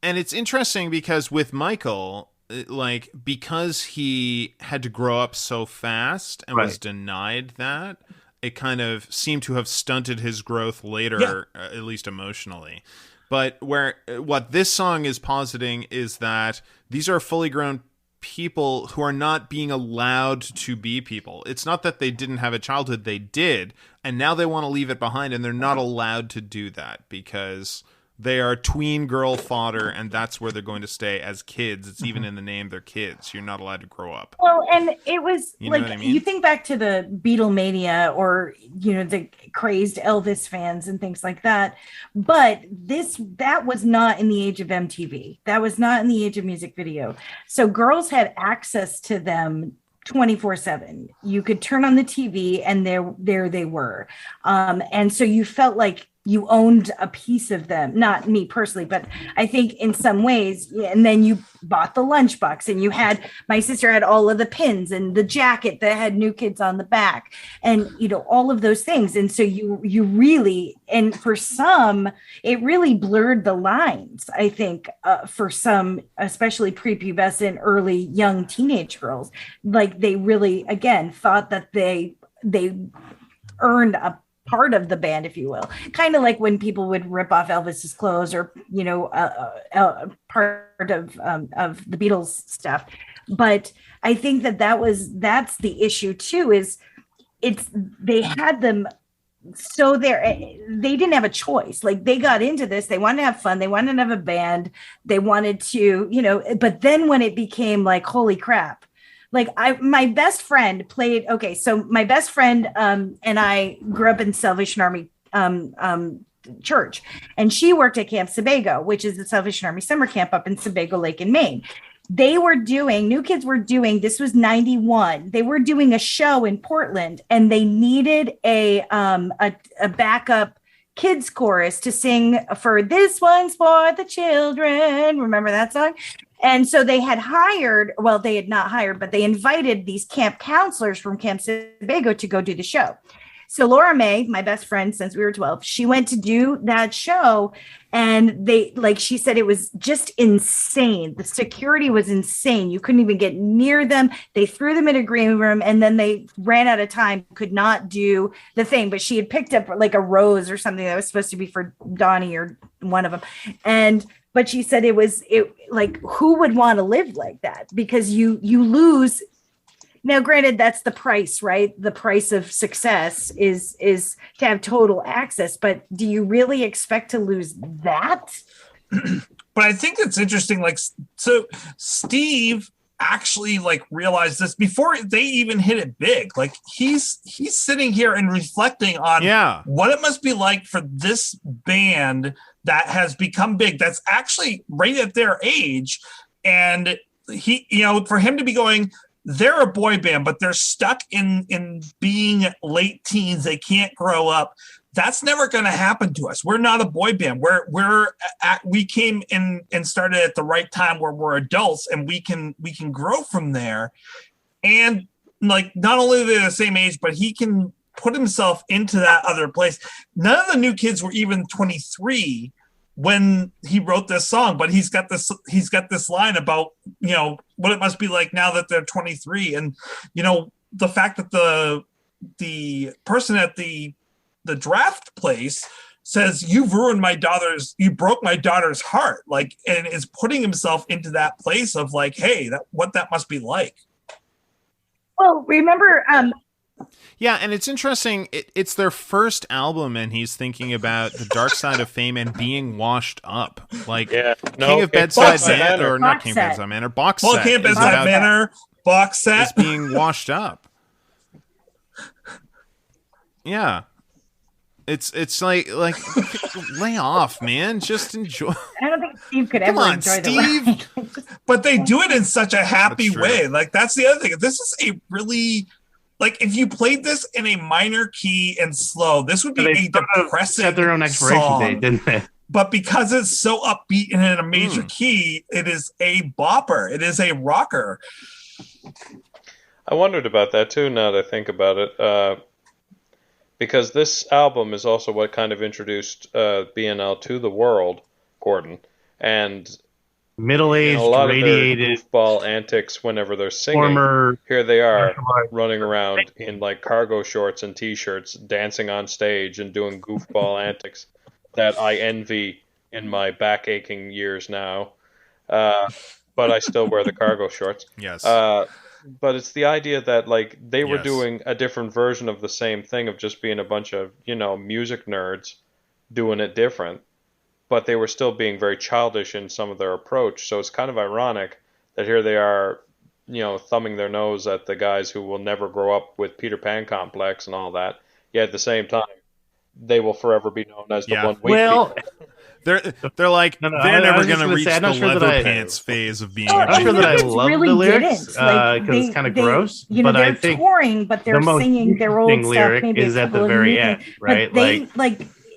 And it's interesting because with Michael, like, because he had to grow up so fast and was denied that, it kind of seemed to have stunted his growth later, at least emotionally. But what this song is positing is that these are fully grown people who are not being allowed to be people. It's not that they didn't have a childhood, they did, and now they want to leave it behind, and they're not allowed to do that because they are tween girl fodder, and that's where they're going to stay as kids. It's even in the name, they're kids. You're not allowed to grow up. Well, and it was you know like, what I mean? You think back to the Beatlemania or, you know, the crazed Elvis fans and things like that. But that was not in the age of MTV. That was not in the age of music video. So girls had access to them 24/7. You could turn on the TV and there they were. And so you felt like you owned a piece of them, not me personally, but I think in some ways. And then you bought the lunchbox, and my sister had all of the pins and the jacket that had New Kids on the back, and, you know, all of those things. And so you really, and for some, it really blurred the lines, I think, for some, especially prepubescent, early young teenage girls, like they really, again, thought that they earned a part of the band, if you will, kind of like when people would rip off Elvis's clothes, or, you know, part of the Beatles stuff. But I think that's the issue too, is they had them. So they didn't have a choice. Like, they got into this, they wanted to have fun, they wanted to have a band, they wanted to, you know, but then when it became like, holy crap, like my best friend played. Okay, so my best friend and I grew up in Salvation Army church, and she worked at Camp Sebago, which is the Salvation Army summer camp up in Sebago Lake in Maine. New Kids were doing, this was 91. They were doing a show in Portland, and they needed a backup kids chorus to sing for This One's for the Children. Remember that song? And so they had not hired, but they invited these camp counselors from Camp Sebago to go do the show. So Laura May, my best friend since we were 12, she went to do that show, and she said, it was just insane. The security was insane. You couldn't even get near them. They threw them in a green room, and then they ran out of time, could not do the thing. But she had picked up like a rose or something that was supposed to be for Donnie or one of them. But she said it like, who would want to live like that? Because you lose Now, granted, that's the price, right? The price of success is to have total access. But do you really expect to lose that? But I think it's interesting. Like, so Steve actually like realized this before they even hit it big. Like he's sitting here and reflecting on what it must be like for this band that has become big, that's actually right at their age. And he, you know, for him to be going, they're a boy band, but they're stuck in being late teens. They can't grow up. That's never going to happen to us. We're not a boy band. We came in and started at the right time where we're adults, and we can grow from there. And like, not only are they the same age, but he can put himself into that other place. None of the new kids were even 23 when he wrote this song, but he's got this line about, you know, what it must be like now that they're 23. And, you know, the fact that the person at the draft place says, you broke my daughter's heart, like, and is putting himself into that place of like, hey, what that must be like. Well, remember, yeah, and it's interesting. It's their first album, and he's thinking about the dark side of fame and being washed up. Like King of Bedside Manor, or not King of Bedside Manor, box set. King of Bedside Manor, box set. Is being washed up. Yeah. It's like lay off, man. Just enjoy. I don't think Steve could ever enjoy Steve. the ride. But they do it in such a happy way. Like, that's the other thing. This is a really, like, if you played this in a minor key and slow, this would be a depressing set their own expiration song. date, didn't they? But because it's so upbeat and in a major key, it is a bopper. It is a rocker. I wondered about that too, now that I think about it. Because this album is also what kind of introduced BNL to the world, Gordon. And middle-aged, a lot radiated, of their goofball antics whenever they're singing. Here they are running around in like cargo shorts and t-shirts, dancing on stage and doing goofball antics that I envy in my back-aching years now. But I still wear the cargo shorts. Yes. But it's the idea that like they were doing a different version of the same thing, of just being a bunch of, you know, music nerds doing it different, but they were still being very childish in some of their approach. So it's kind of ironic that here they are, you know, thumbing their nose at the guys who will never grow up with Peter Pan complex and all that. Yet at the same time, they will forever be known as the one weak people. They're like, they're never going to reach the leather pants phase of being. I'm not sure that I love really the lyrics because it's kind of gross. You know, but they're I think touring, but they're singing their old stuff. Lyric maybe is at the very end, right?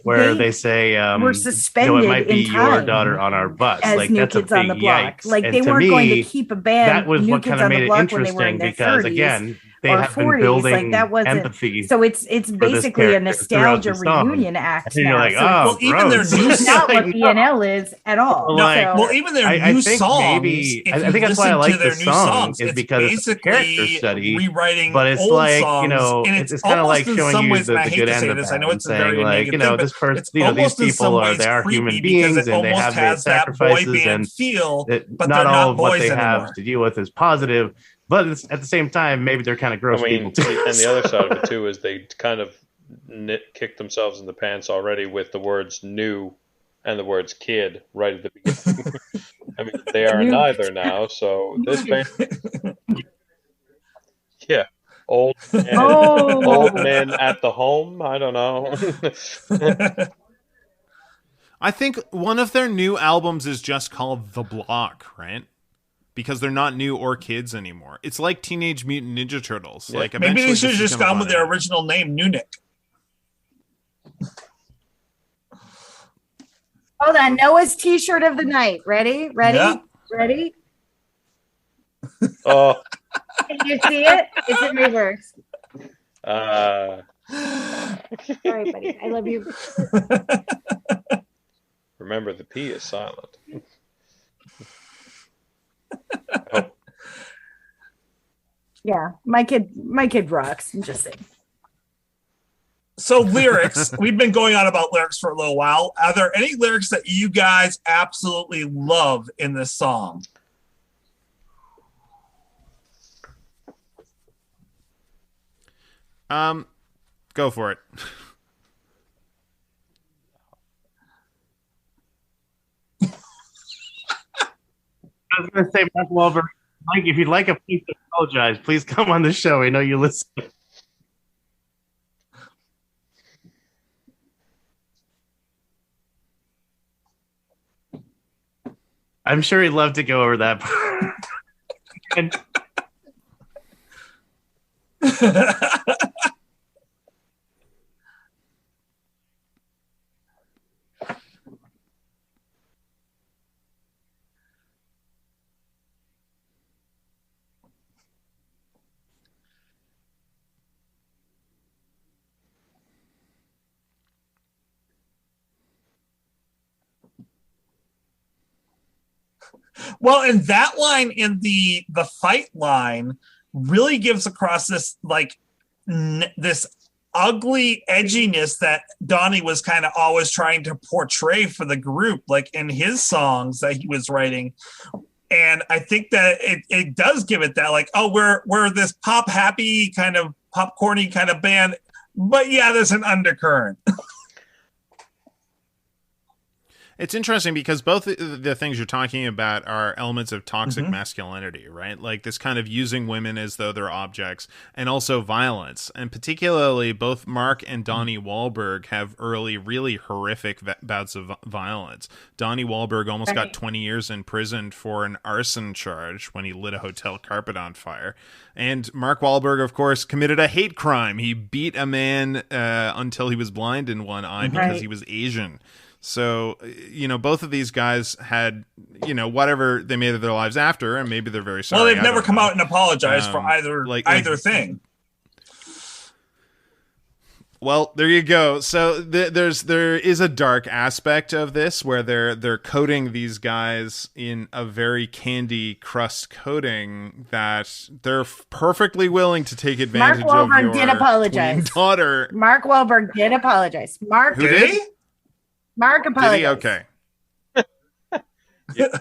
Where they say, we're suspended you know, it might be in your time daughter on our bus. as like, New that's Kids a big on the Block. yikes. Like, and they to weren't me, going to keep a band. That was New what Kids kind of on the made it Block when they were in interesting their because, 30s again, they or have 40s. been building like, that wasn't, empathy. So it's basically a nostalgia reunion act. And you're like, oh, even their new it's not what BNL is at all. Well, even their new songs. I think that's why I like the songs is because it's a character study, rewriting, but it's old like, songs, you know, and it's kind of like showing you the good end of this. I know that, it's saying like, you know, this person, you know, these people they are human beings and they have their sacrifices, and not all of what they have to deal with is positive. But it's, at the same time, maybe they're kind of gross people too. And the other side of it too is they kind of kicked themselves in the pants already with the words "new" and the words "kid" right at the beginning. I mean, they are neither now. So this band, old men at the home. I don't know. I think one of their new albums is just called The Block, right? Because they're not new or kids anymore. It's like Teenage Mutant Ninja Turtles. Yeah. Like, maybe they should have just gone with their original name, Nunick. Hold on, Noah's T-shirt of the night. Ready? Yeah. Ready? Oh. Can you see it? It's in reverse. Sorry, buddy. I love you. Remember, the P is silent. Yeah, my kid rocks. I'm just saying. So lyrics, we've been going on about lyrics for a little while. Are there any lyrics that you guys absolutely love in this song? Go for it. I was going to say, Mark Wahlberg, Mike, if you'd like a place to apologize, please come on the show. I know you listen. I'm sure he'd love to go over that part. And well, and that line in the fight line really gives across this like this ugly edginess that Donnie was kind of always trying to portray for the group, like in his songs that he was writing. And I think that it does give it that, like, oh, we're this pop happy kind of popcorny kind of band, but yeah, there's an undercurrent. It's interesting because both the things you're talking about are elements of toxic masculinity, right? Like this kind of using women as though they're objects, and also violence. And particularly both Mark and Donnie Wahlberg have early, really horrific bouts of violence. Donnie Wahlberg almost got 20 years in prison for an arson charge when he lit a hotel carpet on fire. And Mark Wahlberg, of course, committed a hate crime. He beat a man until he was blind in one eye because he was Asian. So, you know, both of these guys had, you know, whatever they made of their lives after, and maybe they're very sorry. Well, they've never come out and apologized for either thing. Well, there you go. So there is a dark aspect of this where they're coating these guys in a very candy crust coating that they're perfectly willing to take advantage of. Mark Wahlberg did apologize. Daughter. Mark Wahlberg did apologize. Who did? Mark apologized. Did he? Okay.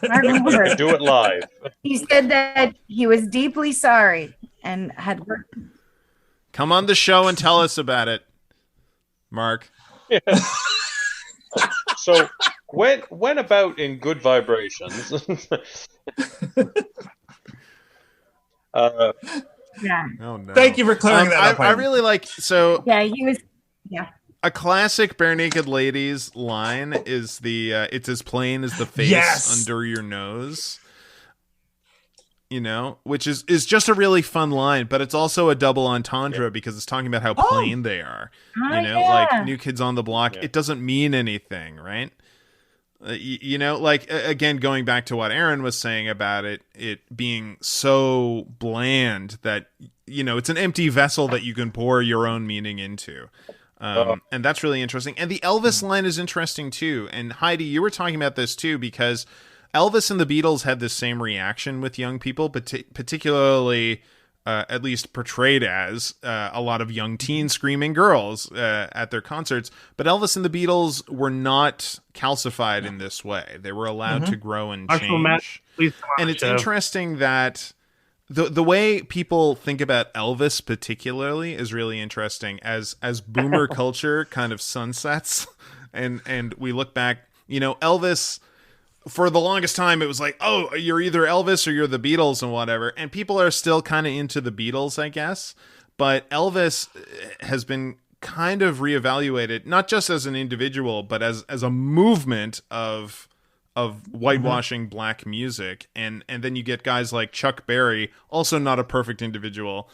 Mark Do it live. He said that he was deeply sorry and had worked. Come on the show and tell us about it, Mark. Yeah. So when about in Good Vibrations? Yeah. Oh no. Thank you for clearing that up. I really like Yeah, he was. Yeah. a classic Bare Naked Ladies line is the it's as plain as the face under your nose. You know, which is just a really fun line, but it's also a double entendre because it's talking about how plain they are. You know, like New Kids on the Block, it doesn't mean anything, right? You know, like, again, going back to what Aaron was saying about it being so bland that, you know, it's an empty vessel that you can pour your own meaning into. And that's really interesting. And the Elvis line is interesting, too. And Heidi, you were talking about this, too, because Elvis and the Beatles had the same reaction with young people, particularly, at least portrayed as, a lot of young teen screaming girls at their concerts. But Elvis and the Beatles were not calcified in this way. They were allowed to grow and change. And it's interesting that the way people think about Elvis particularly is really interesting as boomer culture kind of sunsets. And we look back, you know, Elvis... For the longest time, it was like, oh, you're either Elvis or you're the Beatles and whatever. And people are still kind of into the Beatles, I guess. But Elvis has been kind of reevaluated, not just as an individual, but as a movement of whitewashing black music. And then you get guys like Chuck Berry, also not a perfect individual,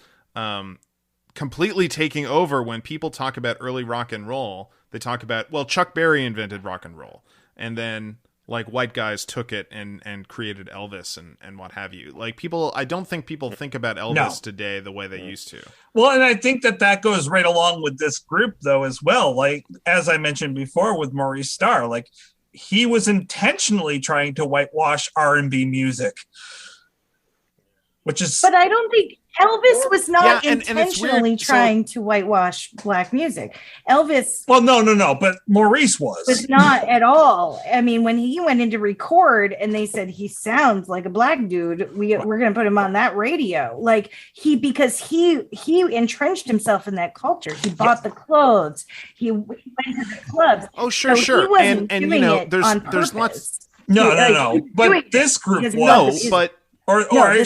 completely taking over. When people talk about early rock and roll, they talk about, well, Chuck Berry invented rock and roll. And then... like white guys took it and created Elvis and what have you. Like people, I don't think people think about Elvis today the way they used to. Well, and I think that goes right along with this group though, as well. Like, as I mentioned before with Maurice Starr, like he was intentionally trying to whitewash R&B music, which is. But I don't think Elvis was not Yeah, and it's intentionally weird. trying to whitewash black music. Elvis Well, no, but Maurice was not at all. I mean, when he went in to record and they said he sounds like a black dude, we're going to put him on that radio. Like because he entrenched himself in that culture. He bought the clothes. He went to the clubs. Oh, sure, So sure. He wasn't And doing it there's on there's purpose. lots. No. But this group was. but I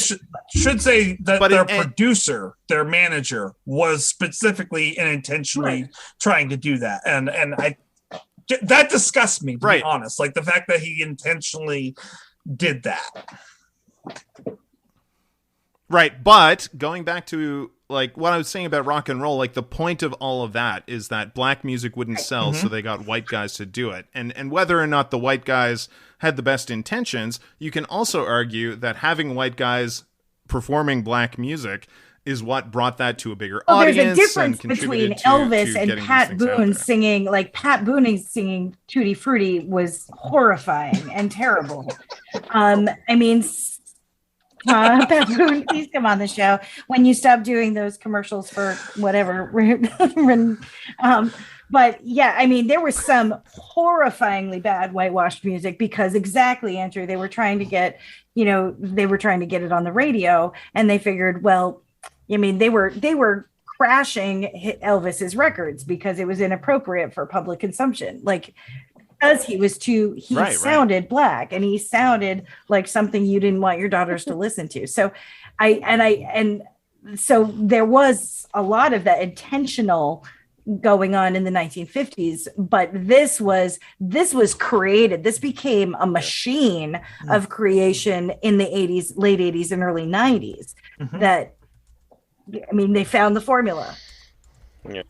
should say that But their producer, their manager, was specifically and intentionally trying to do that, and that disgusts me, to be honest. Like the fact that he intentionally did that. Right, but going back to like what I was saying about rock and roll, like the point of all of that is that black music wouldn't sell, so they got white guys to do it. And whether or not the white guys had the best intentions, you can also argue that having white guys performing black music is what brought that to a bigger audience. There's a difference between Elvis and Pat Boone singing. Like Pat Boone singing Tutti Frutti was horrifying and terrible. I mean, Pat Boone, please come on the show when you stop doing those commercials for whatever. But yeah, I mean, there was some horrifyingly bad whitewashed music because exactly, Andrew, they were trying to get it on the radio, and they figured, well, I mean, they were crashing Elvis's records because it was inappropriate for public consumption. Like, because he sounded black and he sounded like something you didn't want your daughters to listen to. So so there was a lot of that intentional going on in the 1950s, but this was created. This became a machine of creation in the 80s, late 80s and early 90s. That, I mean, they found the formula. Yeah.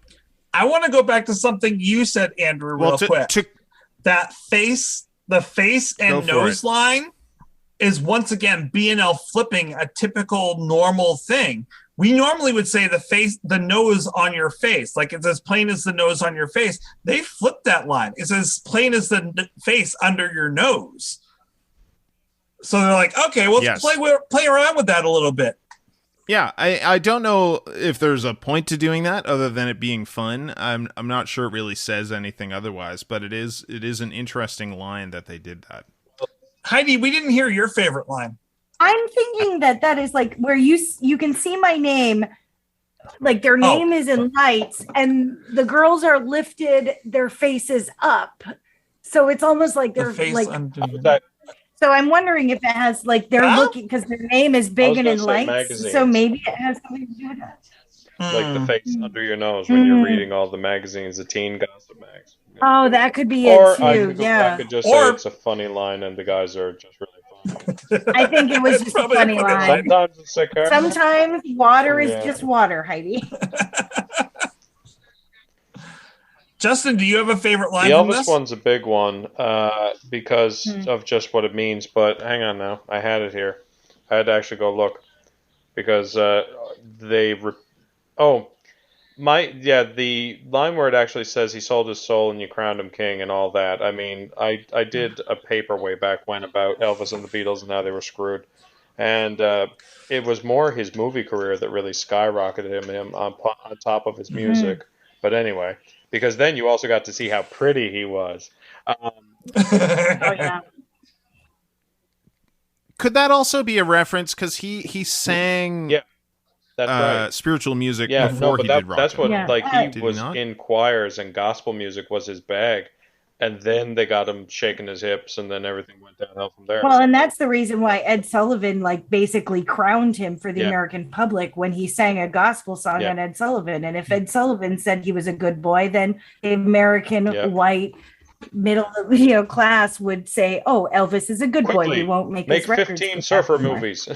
I want to go back to something you said, Andrew, real quick. That the face and nose line is once again B&L flipping a typical normal thing. We normally would say the nose on your face, like it's as plain as the nose on your face. They flipped that line. It's as plain as the face under your nose. So they're like, okay, well, let's play around with that a little bit. Yeah, I don't know if there's a point to doing that other than it being fun. I'm not sure it really says anything otherwise, but it is an interesting line that they did that. Heidi, we didn't hear your favorite line. I'm thinking that is like where you can see my name, like their name is in lights, and the girls are lifted their faces up, so it's almost like they're like. So I'm wondering if it has like they're looking because their name is big and in lights, magazines. So maybe it has something to do with that. Like the face under your nose when you're reading all the magazines, the teen gossip mags. Oh, that could be it too. I could just say it's a funny line and the guys are just really funny. I think it was just a funny line. Sometimes water is just water, Heidi. Justin, do you have a favorite line? The Elvis one's a big one because of just what it means. But hang on now, I had it here. I had to actually go look because the line where it actually says he sold his soul and you crowned him king and all that. I mean, I did a paper way back when about Elvis and the Beatles and how they were screwed, and it was more his movie career that really skyrocketed him on top of his music. But anyway, because then you also got to see how pretty he was. Could that also be a reference? Because he sang that's right. Spiritual music before he did rock. That's what he was in choirs and gospel music was his bag. And then they got him shaking his hips, and then everything went downhill from there. Well, and that's the reason why Ed Sullivan basically crowned him for the American public when he sang a gospel song on Ed Sullivan. And if Ed Sullivan said he was a good boy, then the American white middle class would say, "Oh, Elvis is a good boy. We won't make his records 15 surfer movies."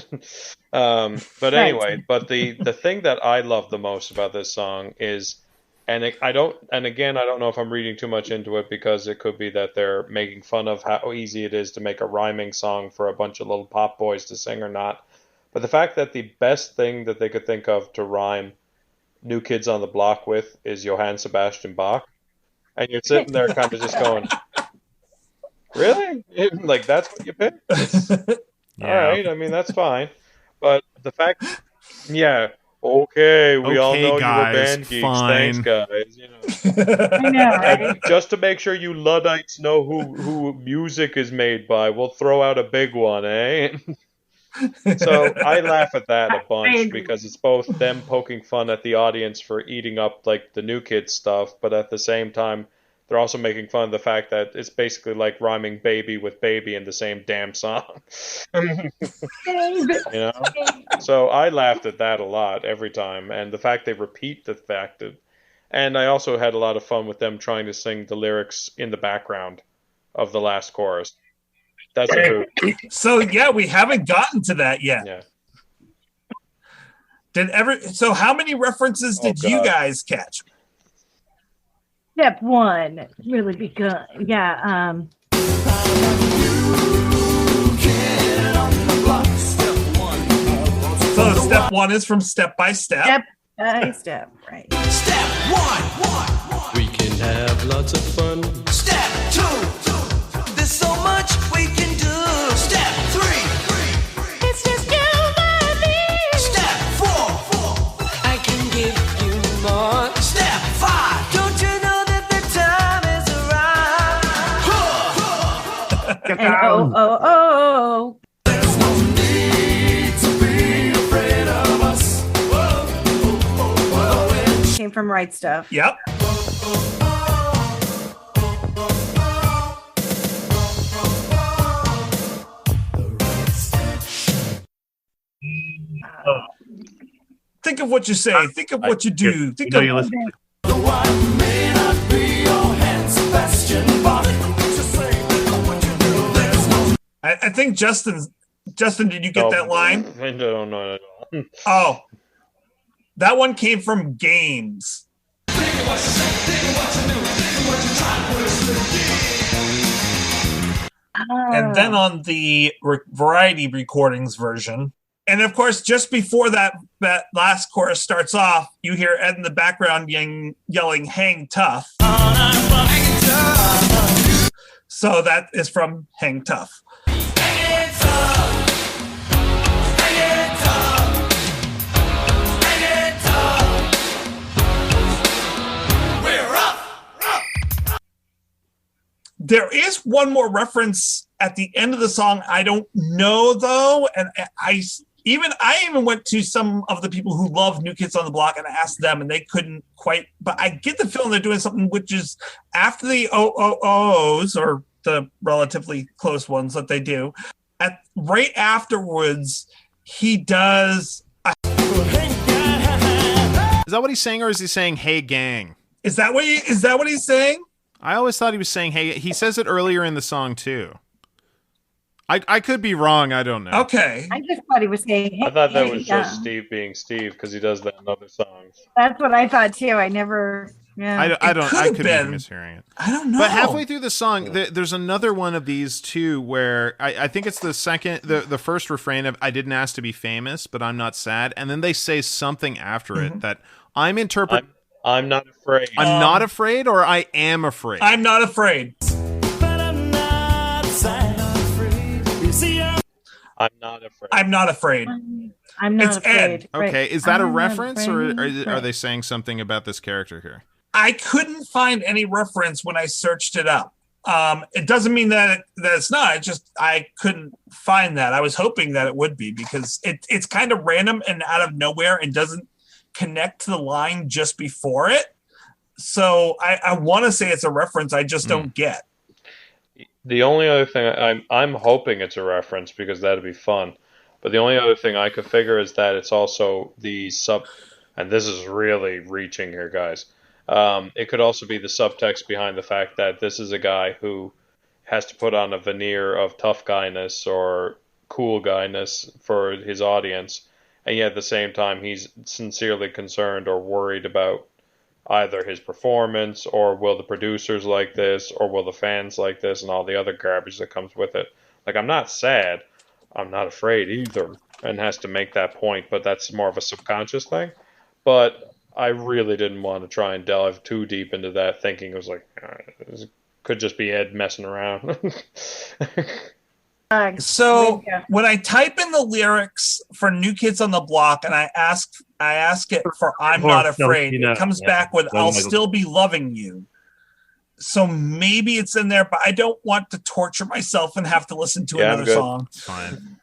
But anyway, but the thing that I love the most about this song is. And I don't know if I'm reading too much into it because it could be that they're making fun of how easy it is to make a rhyming song for a bunch of little pop boys to sing or not. But the fact that the best thing that they could think of to rhyme New Kids on the Block with is Johann Sebastian Bach. And you're sitting there kind of just going, really? Like, that's what you picked? All right. I mean, that's fine. But the fact, yeah, okay, we all Okay, know guys, you were band geeks. fine. Thanks, guys. You know. I know, right? And just to make sure you Luddites know who music is made by, we'll throw out a big one, eh? So I laugh at that a I bunch agree. because it's both them poking fun at the audience for eating up like the New Kids stuff, but at the same time they're also making fun of the fact that it's basically like rhyming baby with baby in the same damn song. You know? So I laughed at that a lot every time, and the fact they repeat the fact that, and I also had a lot of fun with them trying to sing the lyrics in the background of the last chorus. That's a hoot. So yeah, we haven't gotten to that yet. Yeah. So how many references did you God. guys catch? Step one, really begun. Yeah. So step one is from Step by Step. Step by step, right. Step one. We can have lots of fun. Step two. There's so much we can do. Step three. It's just you and me. Step four. I can give you more. Step five. Don't you know that the time is arrived? And oh. There's no need to be afraid of us. Came from Right Stuff. Yep. Think of what you say. Think of what you do. Think You know of you listen. The one may not be your hand, Sebastian, but what you say, what you do. There's no I think Justin, did you get that line? I don't know at all. Oh, that one came from Games. And then on the variety recordings version, and of course, just before that last chorus starts off, you hear Ed in the background yelling "Hang Tough." So that is from "Hang Tough." There is one more reference at the end of the song. I don't know though, and I even went to some of the people who love New Kids on the Block and asked them, and they couldn't quite. But I get the feeling they're doing something which is after the OOOs, or the relatively close ones that they do. Right afterwards, he does. Is that what he's saying, or is he saying "Hey gang"? Is that what he's saying? I always thought he was saying "Hey." He says it earlier in the song too. I could be wrong. I don't know. Okay. I just thought he was saying, hey, I thought that hey, was yeah. just Steve being Steve because he does that in other songs. That's what I thought too. I never. Yeah. I don't. could I have could been. be mishearing it. I don't know. But halfway through the song, there's another one of these too, where I think it's the first refrain of "I didn't ask to be famous, but I'm not sad," and then they say something after it that I'm interpreting. I'm not afraid. I'm not afraid, or I am afraid. I'm not afraid. but I'm not sad. You see, I'm not afraid. I'm not afraid. I'm not It's afraid. Ed. Right. Okay, is that a I'm not reference, or afraid. are they saying something about this character here? I couldn't find any reference when I searched it up. It doesn't mean that it's not. It just I couldn't find that. I was hoping that it would be, because it's kind of random and out of nowhere and doesn't connect to the line just before it. So I want to say it's a reference. I just don't get. The only other thing I'm hoping it's a reference because that'd be fun. But the only other thing I could figure is that it's also the sub, and this is really reaching here, guys. It could also be the subtext behind the fact that this is a guy who has to put on a veneer of tough guyness or cool guyness for his audience, and yet at the same time he's sincerely concerned or worried about either his performance, or will the producers like this, or will the fans like this, and all the other garbage that comes with it. Like, I'm not sad, I'm not afraid either, and has to make that point, but that's more of a subconscious thing. But I really didn't want to try and delve too deep into that, thinking it was like, this could just be Ed messing around. So when I type in the lyrics for New Kids on the Block and I ask it for I'm Not Afraid, it comes back with I'll Still Be Loving You. So maybe it's in there, but I don't want to torture myself and have to listen to another song. It's fine.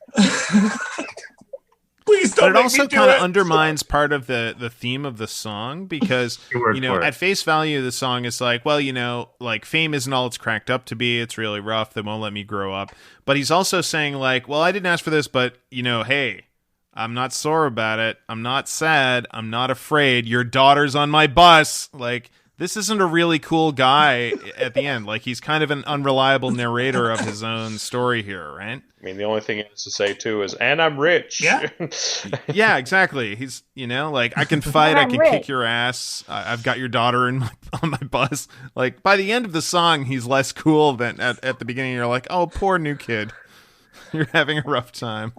Please don't. But it also kind of undermines part of the theme of the song because, at face value, the song is like, well, like fame isn't all it's cracked up to be. It's really rough. They won't let me grow up. But he's also saying like, well, I didn't ask for this, but, hey, I'm not sore about it. I'm not sad. I'm not afraid. Your daughter's on my bus. Like, this isn't a really cool guy at the end. Like, he's kind of an unreliable narrator of his own story here, right? I mean, the only thing he has to say, too, is, and I'm rich. Yeah. Yeah, exactly. He's, like, I can fight, I can kick your ass. I've got your daughter on my bus. Like, by the end of the song, he's less cool than at the beginning. You're like, oh, poor new kid. You're having a rough time.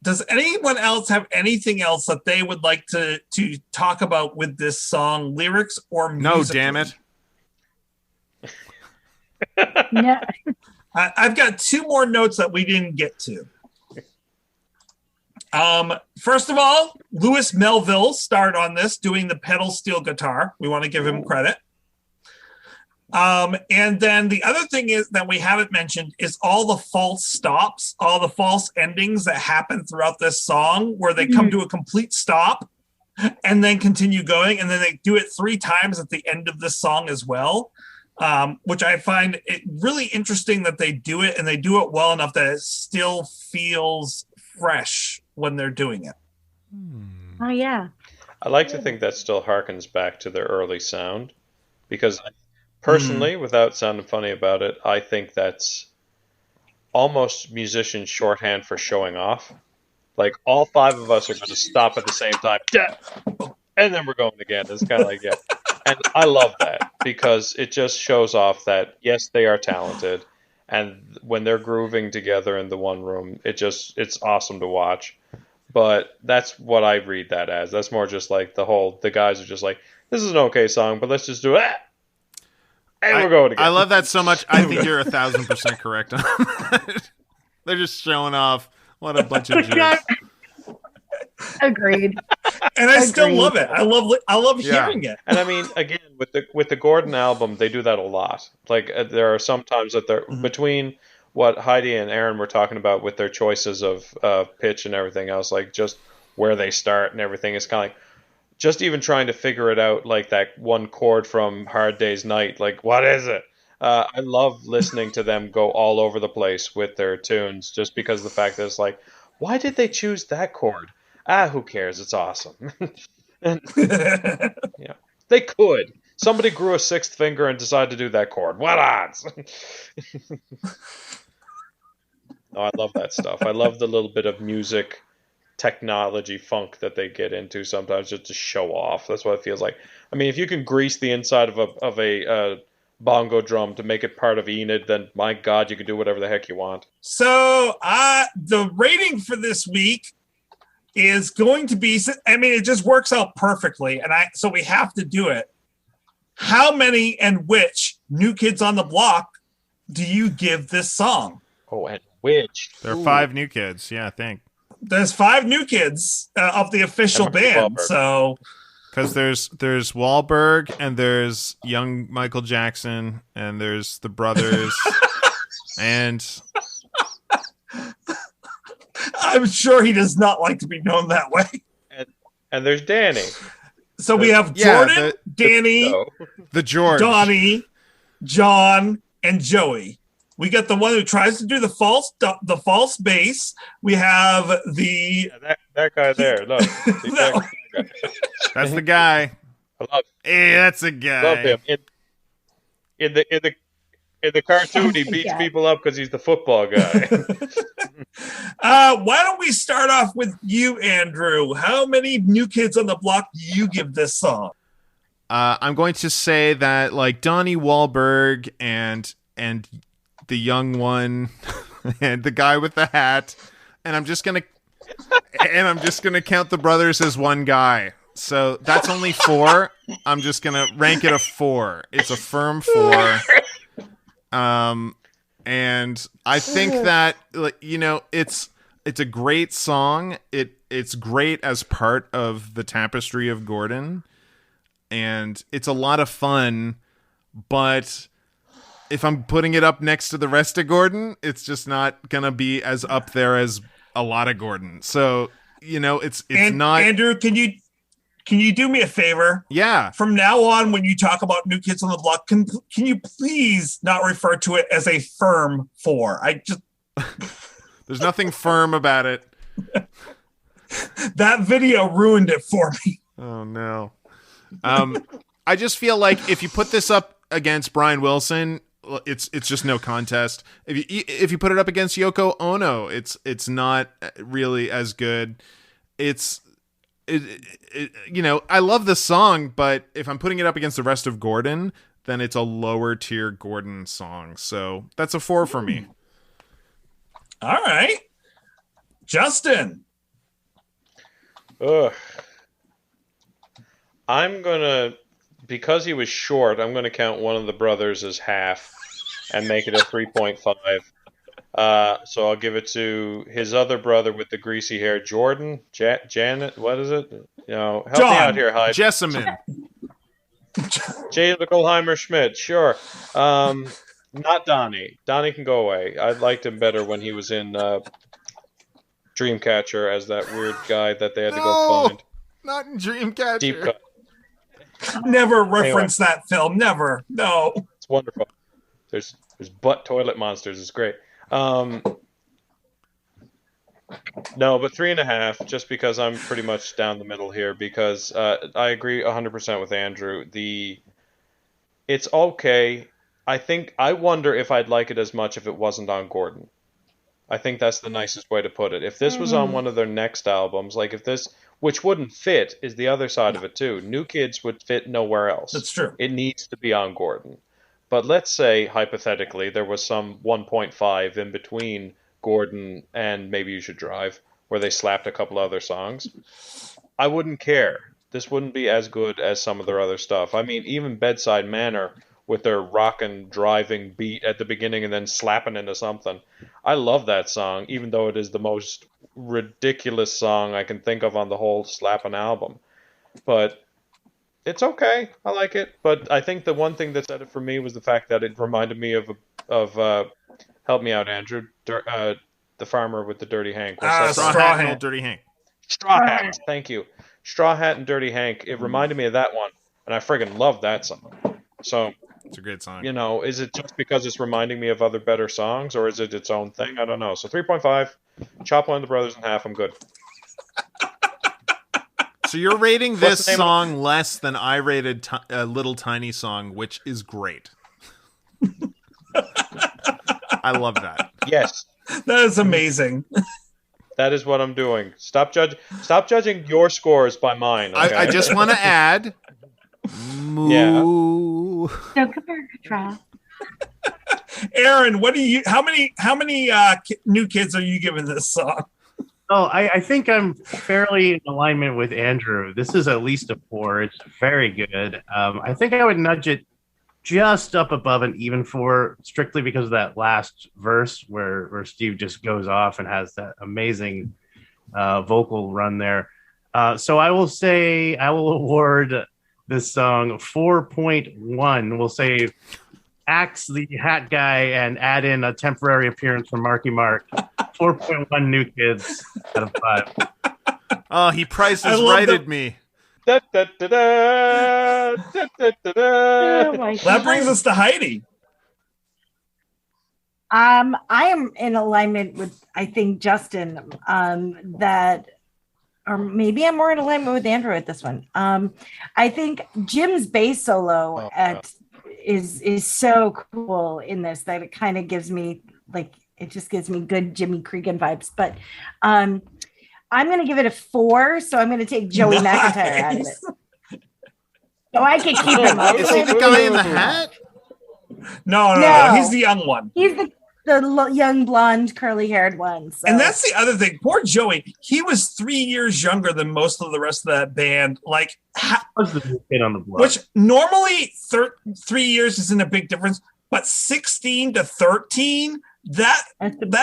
Does anyone else have anything else that they would like to talk about with this song, lyrics or music? No, damn it. No. I've got two more notes that we didn't get to. First of all, Louis Melville starred on this doing the pedal steel guitar. We want to give him credit. And then the other thing is that we haven't mentioned is all the false stops, all the false endings that happen throughout this song where they come to a complete stop and then continue going. And then they do it 3 times at the end of this song as well, which I find it really interesting that they do it and they do it well enough that it still feels fresh when they're doing it. Oh, yeah. I like to think that still harkens back to their early sound because personally, without sounding funny about it, I think that's almost musician shorthand for showing off. Like, all 5 of us are going to stop at the same time, and then we're going again. It's kind of like, yeah. And I love that because it just shows off that, yes, they are talented. And when they're grooving together in the one room, it's awesome to watch. But that's what I read that as. That's more just like the guys are just like, this is an okay song, but let's just do it. And we're going again. I love that so much. I think you're 1,000% correct on that. They're just showing off. What a bunch of jerks. Agreed. And I still love it. I love hearing it. And I mean, again, with the Gordon album, they do that a lot. Like there are some times that they're between what Heidi and Aaron were talking about with their choices of pitch and everything else, like just where they start and everything. It's kind of like, just even trying to figure it out, like that one chord from Hard Day's Night, like, what is it? I love listening to them go all over the place with their tunes, just because of the fact that it's like, why did they choose that chord? Who cares? It's awesome. And, yeah, they could. Somebody grew a 6th finger and decided to do that chord. What odds? No, I love that stuff. I love the little bit of music technology funk that they get into sometimes just to show off. That's what it feels like. I mean, if you can grease the inside of a bongo drum to make it part of Enid, then my God, you can do whatever the heck you want. So the rating for this week is going to be, I mean, it just works out perfectly. And so we have to do it. How many and which New Kids on the Block do you give this song? Oh, and which? There are 5 new kids. Yeah, I think. There's 5 new kids of the official band. So, because there's Wahlberg and there's young Michael Jackson and there's the brothers and I'm sure he does not like to be known that way. And there's Danny. So we have Jordan, Danny, the George, Donnie, John, and Joey. We got the one who tries to do the false bass. We have that guy there. Look, that's the guy. I love. Hey, that's a guy. Love him. In the cartoon, he beats people up because he's the football guy. Why don't we start off with you, Andrew? How many New Kids on the Block do you give this song? I'm going to say that like Donnie Wahlberg and the young one and the guy with the hat, and I'm just gonna count the brothers as one guy. So that's only 4. I'm just gonna rank it a 4. It's a firm 4. And I think that, you know, it's a great song. It's great as part of the tapestry of Gordon, and it's a lot of fun. But if I'm putting it up next to the rest of Gordon, it's just not gonna be as up there as a lot of Gordon. So, you know, it's not. Andrew, can you do me a favor? Yeah. From now on, when you talk about New Kids on the Block, can you please not refer to it as a firm 4? There's nothing firm about it. That video ruined it for me. Oh no. I just feel like if you put this up against Brian Wilson, it's just no contest. If you put it up against Yoko Ono, it's not really as good. You know, I love this song, but if I'm putting it up against the rest of Gordon, then it's a lower tier Gordon song. So that's a 4 for me. All right. Justin. Ugh. Because he was short, I'm gonna count one of the brothers as half and make it a 3.5. So I'll give it to his other brother with the greasy hair, Jordan, Janet. What is it? You know, help me out here, Hyde. Jessamine. Jadelheimer Schmidt. Sure. Not Donnie. Donnie can go away. I liked him better when he was in Dreamcatcher as that weird guy that they had to go find. Not in Dreamcatcher. Deep cut. Never reference that film. Never. No. It's wonderful. There's butt toilet monsters. It's great. No, but 3.5, just because I'm pretty much down the middle here, because I agree 100% with Andrew. It's okay. I wonder if I'd like it as much if it wasn't on Gordon. I think that's the nicest way to put it. If this was on one of their next albums, like if this, which wouldn't fit, is the other side of it too. New Kids would fit nowhere else. That's true. It needs to be on Gordon. But let's say, hypothetically, there was some 1.5 in between Gordon and Maybe You Should Drive, where they slapped a couple other songs. I wouldn't care. This wouldn't be as good as some of their other stuff. I mean, even Bedside Manor, with their rockin' driving beat at the beginning and then slapping into something. I love that song, even though it is the most ridiculous song I can think of on the whole slapping album. But it's okay. I like it. But I think the one thing that said it for me was the fact that it reminded me of help me out, Andrew, the farmer with the dirty Hank. Straw Hat and Old Dirty Hank. Straw Hat. Thank you. Straw Hat and Dirty Hank. It reminded me of that one, and I friggin' love that song. So it's a great song. You know, is it just because it's reminding me of other better songs, or is it its own thing? I don't know. So 3.5. Chop one of the brothers in half. I'm good. So you're rating this song less than I rated Little Tiny Song, which is great. I love that. Yes. That is amazing. That is what I'm doing. Stop judging your scores by mine. Okay? I just want to add. Moo. Yeah. Don't compare contrast. Aaron, how many New Kids are you giving this song? Oh, I think I'm fairly in alignment with Andrew. This is at least a 4. It's very good. I think I would nudge it just up above an even 4, strictly because of that last verse where Steve just goes off and has that amazing vocal run there. So I will say I will award this song 4.1. We'll say axe the hat guy and add in a temporary appearance from Marky Mark. 4.1 New Kids out of 5. Oh, he prices righted me. Da, da, da, da, da, da, da, da. That brings us to Heidi. I am in alignment with, I think, Justin, that, or maybe I'm more in alignment with Andrew at this one. I think Jim's bass solo is so cool in this that it kind of gives me it just gives me good Jimmy Creeggan vibes. But I'm going to give it a 4, so I'm going to take Joey McIntyre out of it. So I can keep him up. Is he the guy in the hat? No. He's the young one. He's the young blonde curly-haired one. So. And that's the other thing. Poor Joey. He was 3 years younger than most of the rest of that band. Was the kid on the block? Which normally 3 years isn't a big difference. but 16 to 13, that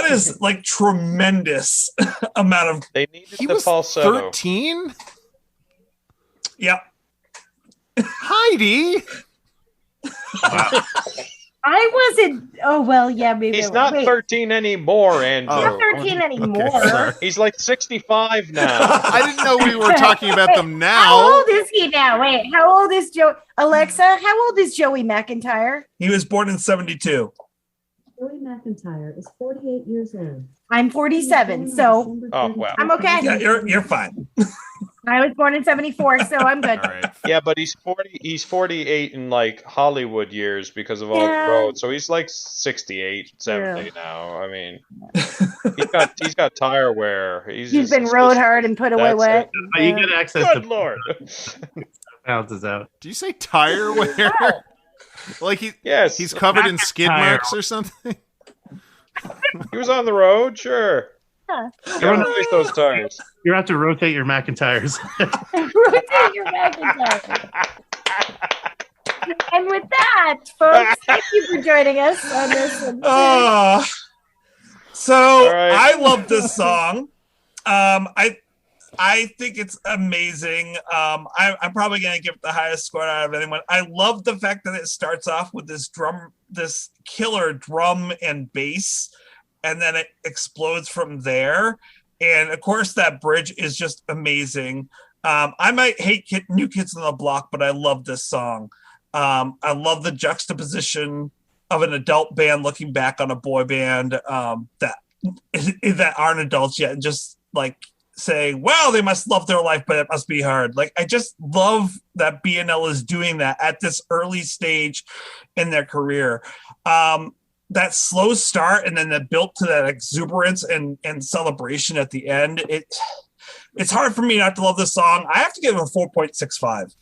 is like tremendous amount of. They needed He the was falsetto. 13? Yep. Heidi. I wasn't. Oh well, yeah, maybe. He's not 13 anymore, Andrew. He's not 13 anymore. sorry. He's like 65 now. I didn't know we were talking about them now. How old is he now? Wait, how old is Joe? Alexa, how old is Joey McIntyre? He was born in 72. Joey McIntyre is 48 years old. I'm 47, so Oh, wow. I'm okay. Yeah, you're fine. I was born in 74, so I'm good. All right. Yeah, but he's 40. He's 48 in like Hollywood years because of all Yeah. the roads. So he's like 68, 70 now. I mean, he's got tire wear. He's been rode hard and put away That's wet. But you get access Good to lord. balances out. Do you say tire wear? Like Yes, he's covered in skid Tire. marks or something? he was on the road. Sure. Huh. Gotta replace those tires. You have to rotate your McIntyres. Rotate your McIntyre. And with that, folks, thank you for joining us on this one. So right. I love this song. I think it's amazing. I'm probably gonna give it the highest score out of anyone. I love the fact that it starts off with this killer drum and bass, and then it explodes from there. And of course, that bridge is just amazing. I might hate New Kids on the Block, but I love this song. I love the juxtaposition of an adult band looking back on a boy band that aren't adults yet, and just like saying, wow, they must love their life, but it must be hard. Like, I just love that BNL is doing that at this early stage in their career. That slow start and then that built to that exuberance and celebration at the end. It's hard for me not to love this song. I have to give it a 4.65.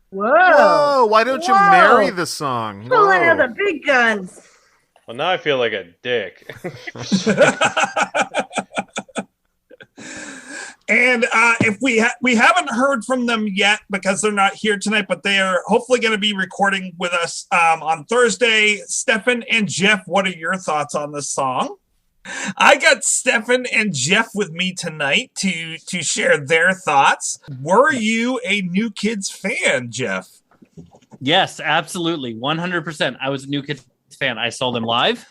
Whoa, why don't you Whoa. marry the song? Pulling out Whoa. the big guns. Well, now I feel like a dick. And if we haven't heard from them yet because they're not here tonight, but they are hopefully going to be recording with us on Thursday. Stefan and Jeff, what are your thoughts on this song? I got Stefan and Jeff with me tonight to share their thoughts. Were you a New Kids fan, Jeff? Yes, absolutely. 100%. I was a New Kids fan. I saw them live.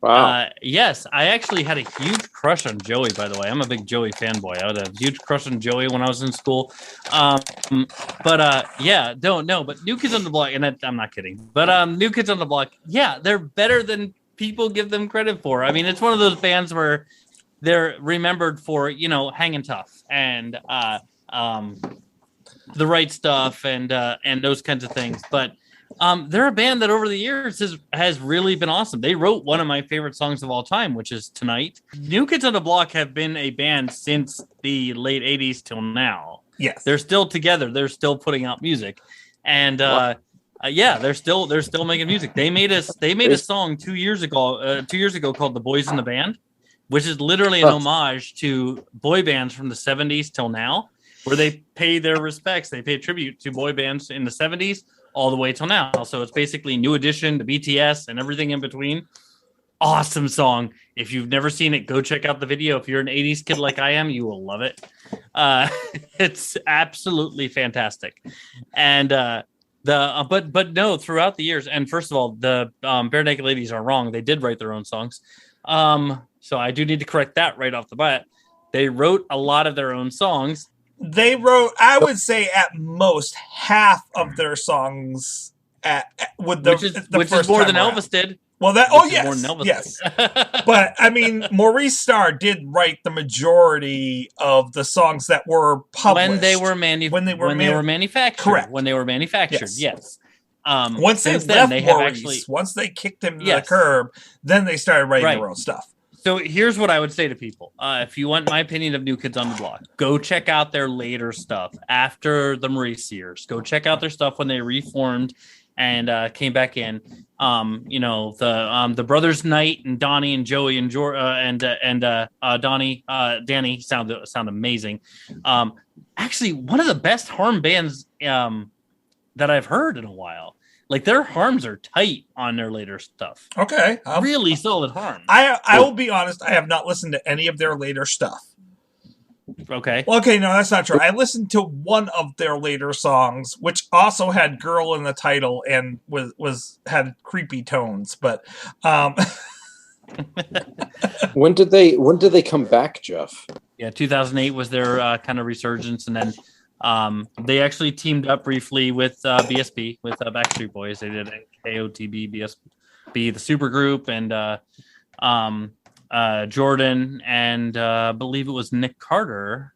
Wow. Yes, I actually had a huge crush on Joey, by the way. I'm a big Joey fanboy. I had a huge crush on Joey when I was in school. Yeah, don't know. But New Kids on the Block, and I'm not kidding. But New Kids on the Block, yeah, they're better than people give them credit for. I mean, it's one of those bands where they're remembered for, hanging tough and the right stuff and those kinds of things. But they're a band that over the years has really been awesome. They wrote one of my favorite songs of all time, which is Tonight. New Kids on the Block have been a band since the late 80s till now. Yes. They're still together. They're still putting out music. And yeah, they're still making music. They made a song 2 years ago called The Boys in the Band, which is literally an homage to boy bands from the 70s till now, where they pay their respects. They pay tribute to boy bands in the 70s all the way till now. So it's basically New Edition to BTS and everything in between. Awesome song. If you've never seen it, go check out the video. If you're an 80s kid like I am, you will love it. It's absolutely fantastic. And but no, throughout the years, and first of all, the Bare Naked Ladies are wrong. They did write their own songs. So I do need to correct that right off the bat. They wrote a lot of their own songs. They wrote, I would say, at most half of their songs Which is more than Elvis did. Well, yes. But I mean, Maurice Starr did write the majority of the songs that were published when they were manufactured. Correct. When they were manufactured, yes. Once they left Maurice, once they kicked him to the curb, then they started writing their own stuff. So here's what I would say to people. If you want my opinion of New Kids on the Block, go check out their later stuff after the Maurice years. Go check out their stuff when they reformed and came back in. The brothers Knight and Donnie and Joey and Danny sound amazing. Actually, one of the best harm bands that I've heard in a while. Like their harms are tight on their later stuff. Okay. Really solid harms. I will be honest, I have not listened to any of their later stuff. Okay. Well, okay, no, that's not true. I listened to one of their later songs, which also had "girl" in the title and had creepy tones. But when did they come back, Jeff? Yeah, 2008 was their kind of resurgence, and then they actually teamed up briefly with BSB, with Backstreet Boys. They did KOTB, BSB, the supergroup, and Jordan, and I believe it was Nick Carter.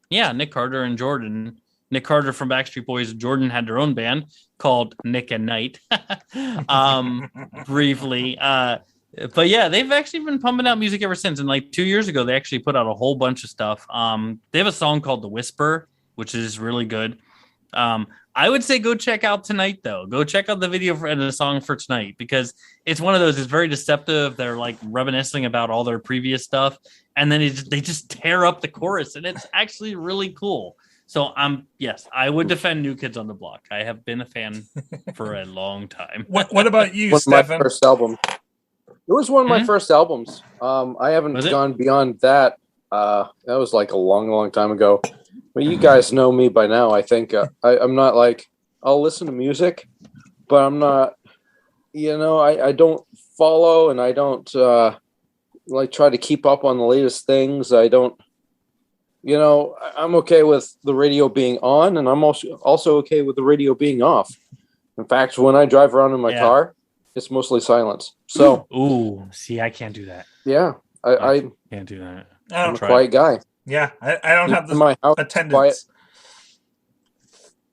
Yeah, Nick Carter and Jordan. Nick Carter from Backstreet Boys and Jordan had their own band called Nick and Night. Briefly. But yeah, they've actually been pumping out music ever since. And like 2 years ago, they actually put out a whole bunch of stuff. They have a song called The Whisper, which is really good. I would say go check out Tonight, though. Go check out the video and the song for Tonight, because it's one of those, it's very deceptive. They're like reminiscing about all their previous stuff. And then they just tear up the chorus, and it's actually really cool. So yes, I would defend New Kids on the Block. I have been a fan for a long time. What about you, Stefan? My first album. It was one of my first albums. I haven't gone beyond that. That was like a long, long time ago. But you guys know me by now. I think I'm not like, I'll listen to music, but I'm not, I don't follow, and I don't like try to keep up on the latest things. I don't, I'm okay with the radio being on, and I'm also okay with the radio being off. In fact, when I drive around in my car, it's mostly silence. So, see, I can't do that. Yeah, I can't do that. I'm a quiet guy. Yeah, I don't have the my house, attendance. Quiet,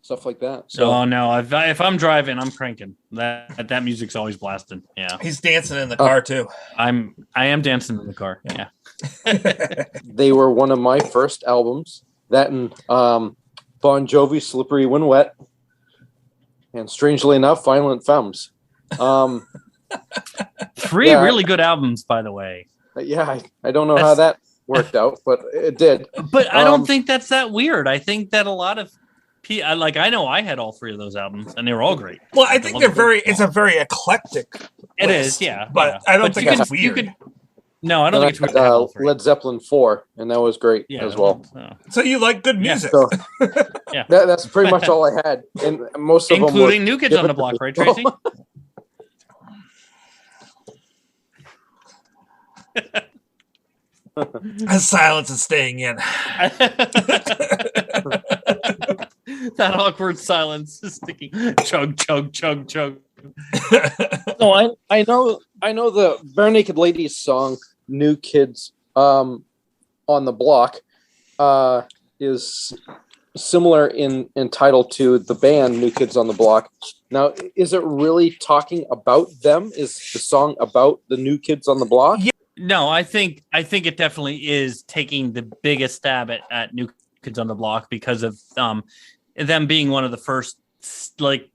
stuff like that. So, oh no, if I'm driving, I'm cranking. That music's always blasting. Yeah, he's dancing in the car too. I am dancing in the car. Yeah. They were one of my first albums. That and Bon Jovi, "Slippery When Wet," and strangely enough, "Violent Femmes." Three really good albums, by the way. Yeah, I don't know how that worked out, but it did. But I don't think that's that weird. I think that a lot of people, like, I know I had all three of those albums, and they were all great. Well, I think it's a very eclectic It list, is, yeah. But yeah. I don't think that's weird. No, I don't think it's weird. Led Zeppelin IV, and that was great as well. So you like good music? So, yeah, that's pretty much all I had, and most of them, including New Kids on the Block, right, Tracy? Silence is staying in. That awkward silence is sticking. Chug, chug, chug, chug. No, I know the Bare Naked Ladies song "New Kids" on the Block is similar in title to the band New Kids on the Block. Now, is it really talking about them? Is the song about the New Kids on the Block? Yeah. No, I think it definitely is taking the biggest stab at New Kids on the Block because of them being one of the first, like,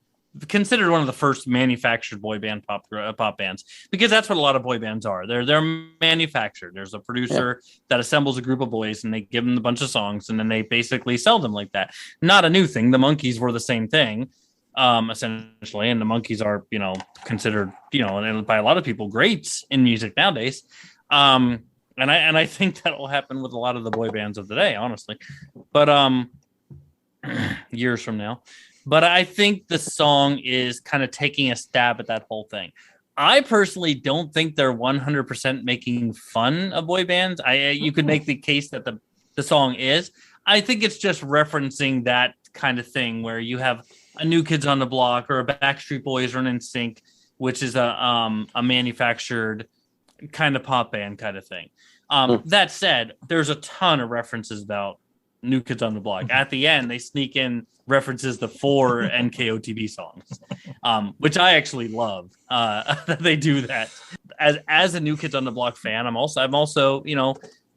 considered one of the first manufactured boy band pop bands, because that's what a lot of boy bands are. They're manufactured. There's a producer that assembles a group of boys, and they give them a bunch of songs, and then they basically sell them like that. Not a new thing. The Monkees were the same thing, essentially, and the Monkees are, considered, by a lot of people, greats in music nowadays. And I think that will happen with a lot of the boy bands of the day, honestly. But years from now. But I think the song is kind of taking a stab at that whole thing. I personally don't think they're 100% making fun of boy bands. You could make the case that the song is. I think it's just referencing that kind of thing where you have a New Kids on the Block or a Backstreet Boys or an NSYNC, which is a manufactured kind of pop band kind of thing. That said, there's a ton of references about New Kids on the Block. At the end, they sneak in references to 4 NKOTB songs, which I actually love that they do that. As a New Kids on the Block fan, I'm also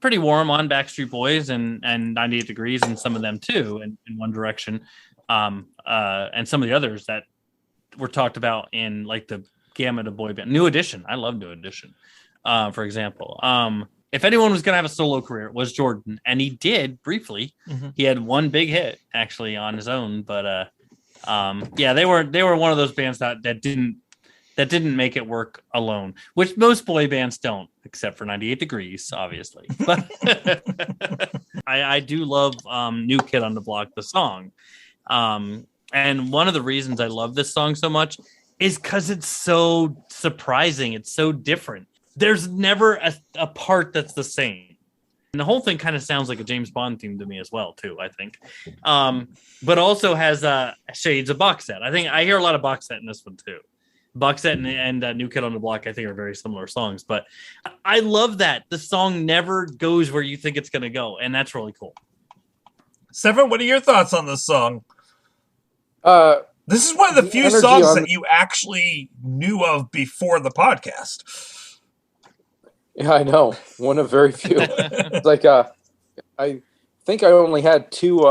pretty warm on Backstreet Boys and 98 Degrees and some of them too, in One Direction, and some of the others that were talked about in like the gamut of boy band. New Edition, I love New Edition, for example. If anyone was going to have a solo career, it was Jordan, and he did briefly. Mm-hmm. He had one big hit actually on his own, but Yeah, they were one of those bands that didn't make it work alone, which most boy bands don't, except for 98 Degrees, obviously. But I do love New Kid on the Block, the song. And one of the reasons I love this song so much is because it's so surprising. It's so different. There's never a part that's the same. And the whole thing kind of sounds like a James Bond theme to me as well, too, I think. But also has shades of Box Set. I think I hear a lot of Box Set in this one, too. Box Set and New Kid on the Block, I think, are very similar songs. But I love that. The song never goes where you think it's going to go. And that's really cool. Severin, what are your thoughts on this song? This is one of the few songs that you actually knew of before the podcast. Yeah, I know. One of very few. It's like I think I only had two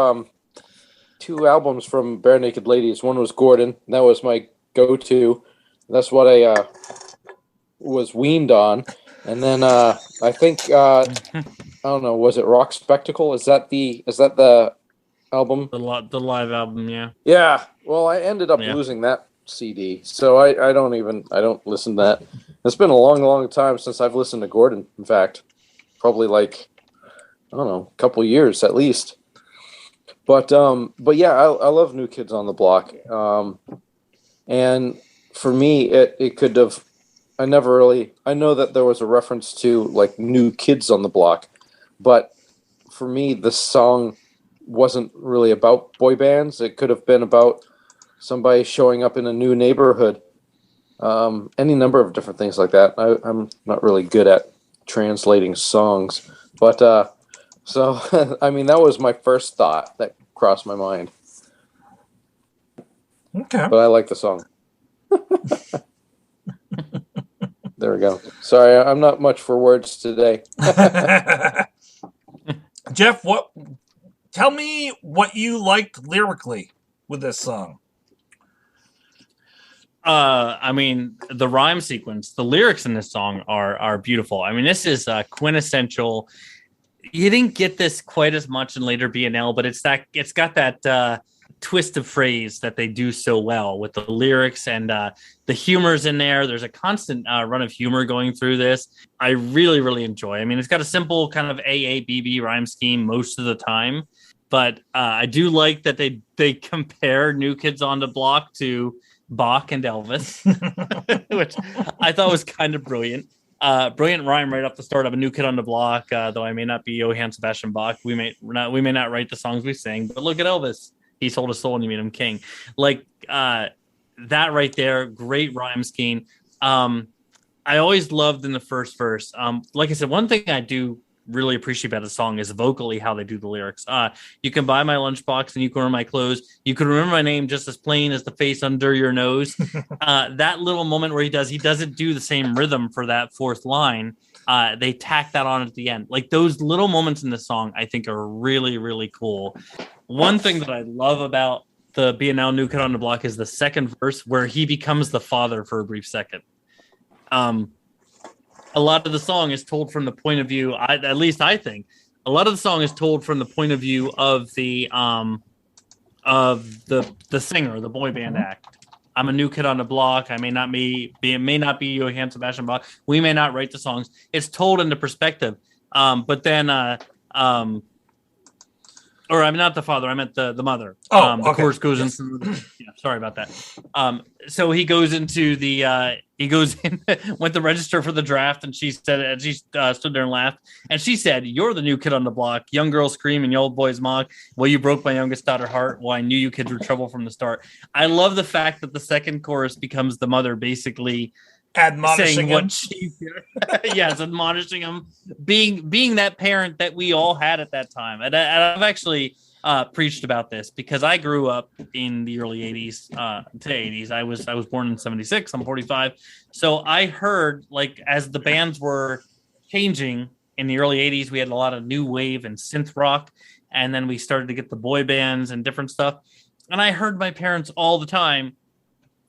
albums from Bare Naked Ladies. One was Gordon. And that was my go-to. That's what I was weaned on. And then I think I don't know. Was it Rock Spectacle? Is that the album? The live album, yeah. Yeah. Well, I ended up losing that CD, so I don't listen to that. It's been a long time since I've listened to Gordon. In fact, probably like I don't know, a couple years at least. But yeah, I love New Kids on the Block. And for me, it could have. I know that there was a reference to like New Kids on the Block, but for me, the song wasn't really about boy bands. It could have been about somebody showing up in a new neighborhood. Any number of different things like that. I'm not really good at translating songs, but so I mean that was my first thought that crossed my mind. Okay, but I like the song. There we go. Sorry, I'm not much for words today. Jeff, tell me what you liked lyrically with this song. I mean, the rhyme sequence, the lyrics in this song are beautiful. I mean, this is quintessential. You didn't get this quite as much in later B&L, but it's got that twist of phrase that they do so well with the lyrics, and the humor's in there. There's a constant run of humor going through this. I really, really enjoy. I mean, it's got a simple kind of AABB rhyme scheme most of the time, but I do like that they compare New Kids on the Block to Bach and Elvis, which I thought was kind of brilliant. Brilliant rhyme right off the start of A New Kid on the Block. Though I may not be Johann Sebastian Bach, we may not write the songs we sing, but look at Elvis. He sold his soul and you made him king. Like that right there, great rhyme scheme. I always loved in the first verse. Like I said, one thing I do really appreciate about the song is vocally how they do the lyrics. You can buy my lunchbox and you can wear my clothes. You can remember my name just as plain as the face under your nose. That little moment where he doesn't do the same rhythm for that fourth line. They tack that on at the end. Like those little moments in the song, I think are really, really cool. One thing that I love about the B&L New Kid on the Block is the second verse where he becomes the father for a brief second. A lot of the song is told from the point of view, at least I think, a lot of the song is told from the point of view of the singer, the boy band act. I'm a new kid on the block. It may not be Johann Sebastian Bach. We may not write the songs. It's told in the perspective. But then, or I'm not the father. I meant the mother. The chorus goes into. Yeah, sorry about that. So he goes into the. He goes in, went to register for the draft, and she said, and she stood there and laughed, and she said, "You're the new kid on the block. Young girls scream and old boys mock. Well, you broke my youngest daughter heart. Well, I knew you kids were trouble from the start." I love the fact that the second chorus becomes the mother basically admonishing him. What she, yes, admonishing him, being that parent that we all had at that time, and I've actually. Preached about this because I grew up in the early 80s to 80s. I was born in 76. I'm 45. So I heard, like, as the bands were changing in the early 80s, we had a lot of new wave and synth rock. And then we started to get the boy bands and different stuff. And I heard my parents all the time,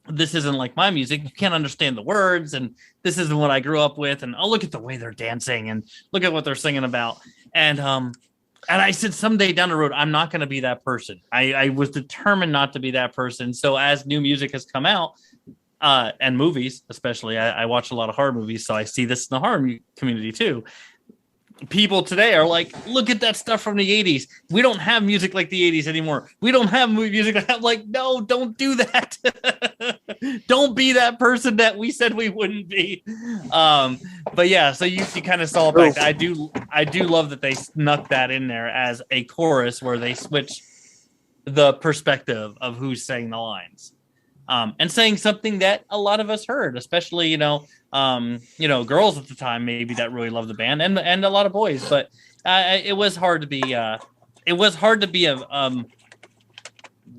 this isn't like my music. You can't understand the words. And this isn't what I grew up with. And oh, look at the way they're dancing and look at what they're singing about. And And I said, someday down the road, I'm not going to be that person. I was determined not to be that person. So as new music has come out, and movies, especially, I watch a lot of horror movies, so I see this in the horror community too. People today are like, look at that stuff from the 80s. We don't have music like the 80s anymore. We don't have music. I'm like, no, don't do that. Don't be that person that we said we wouldn't be. But yeah, so you kind of saw it back. I do love that they snuck that in there as a chorus where they switch the perspective of who's saying the lines. And saying something that a lot of us heard, especially, girls at the time, maybe that really loved the band and a lot of boys, but it was hard to be, I'm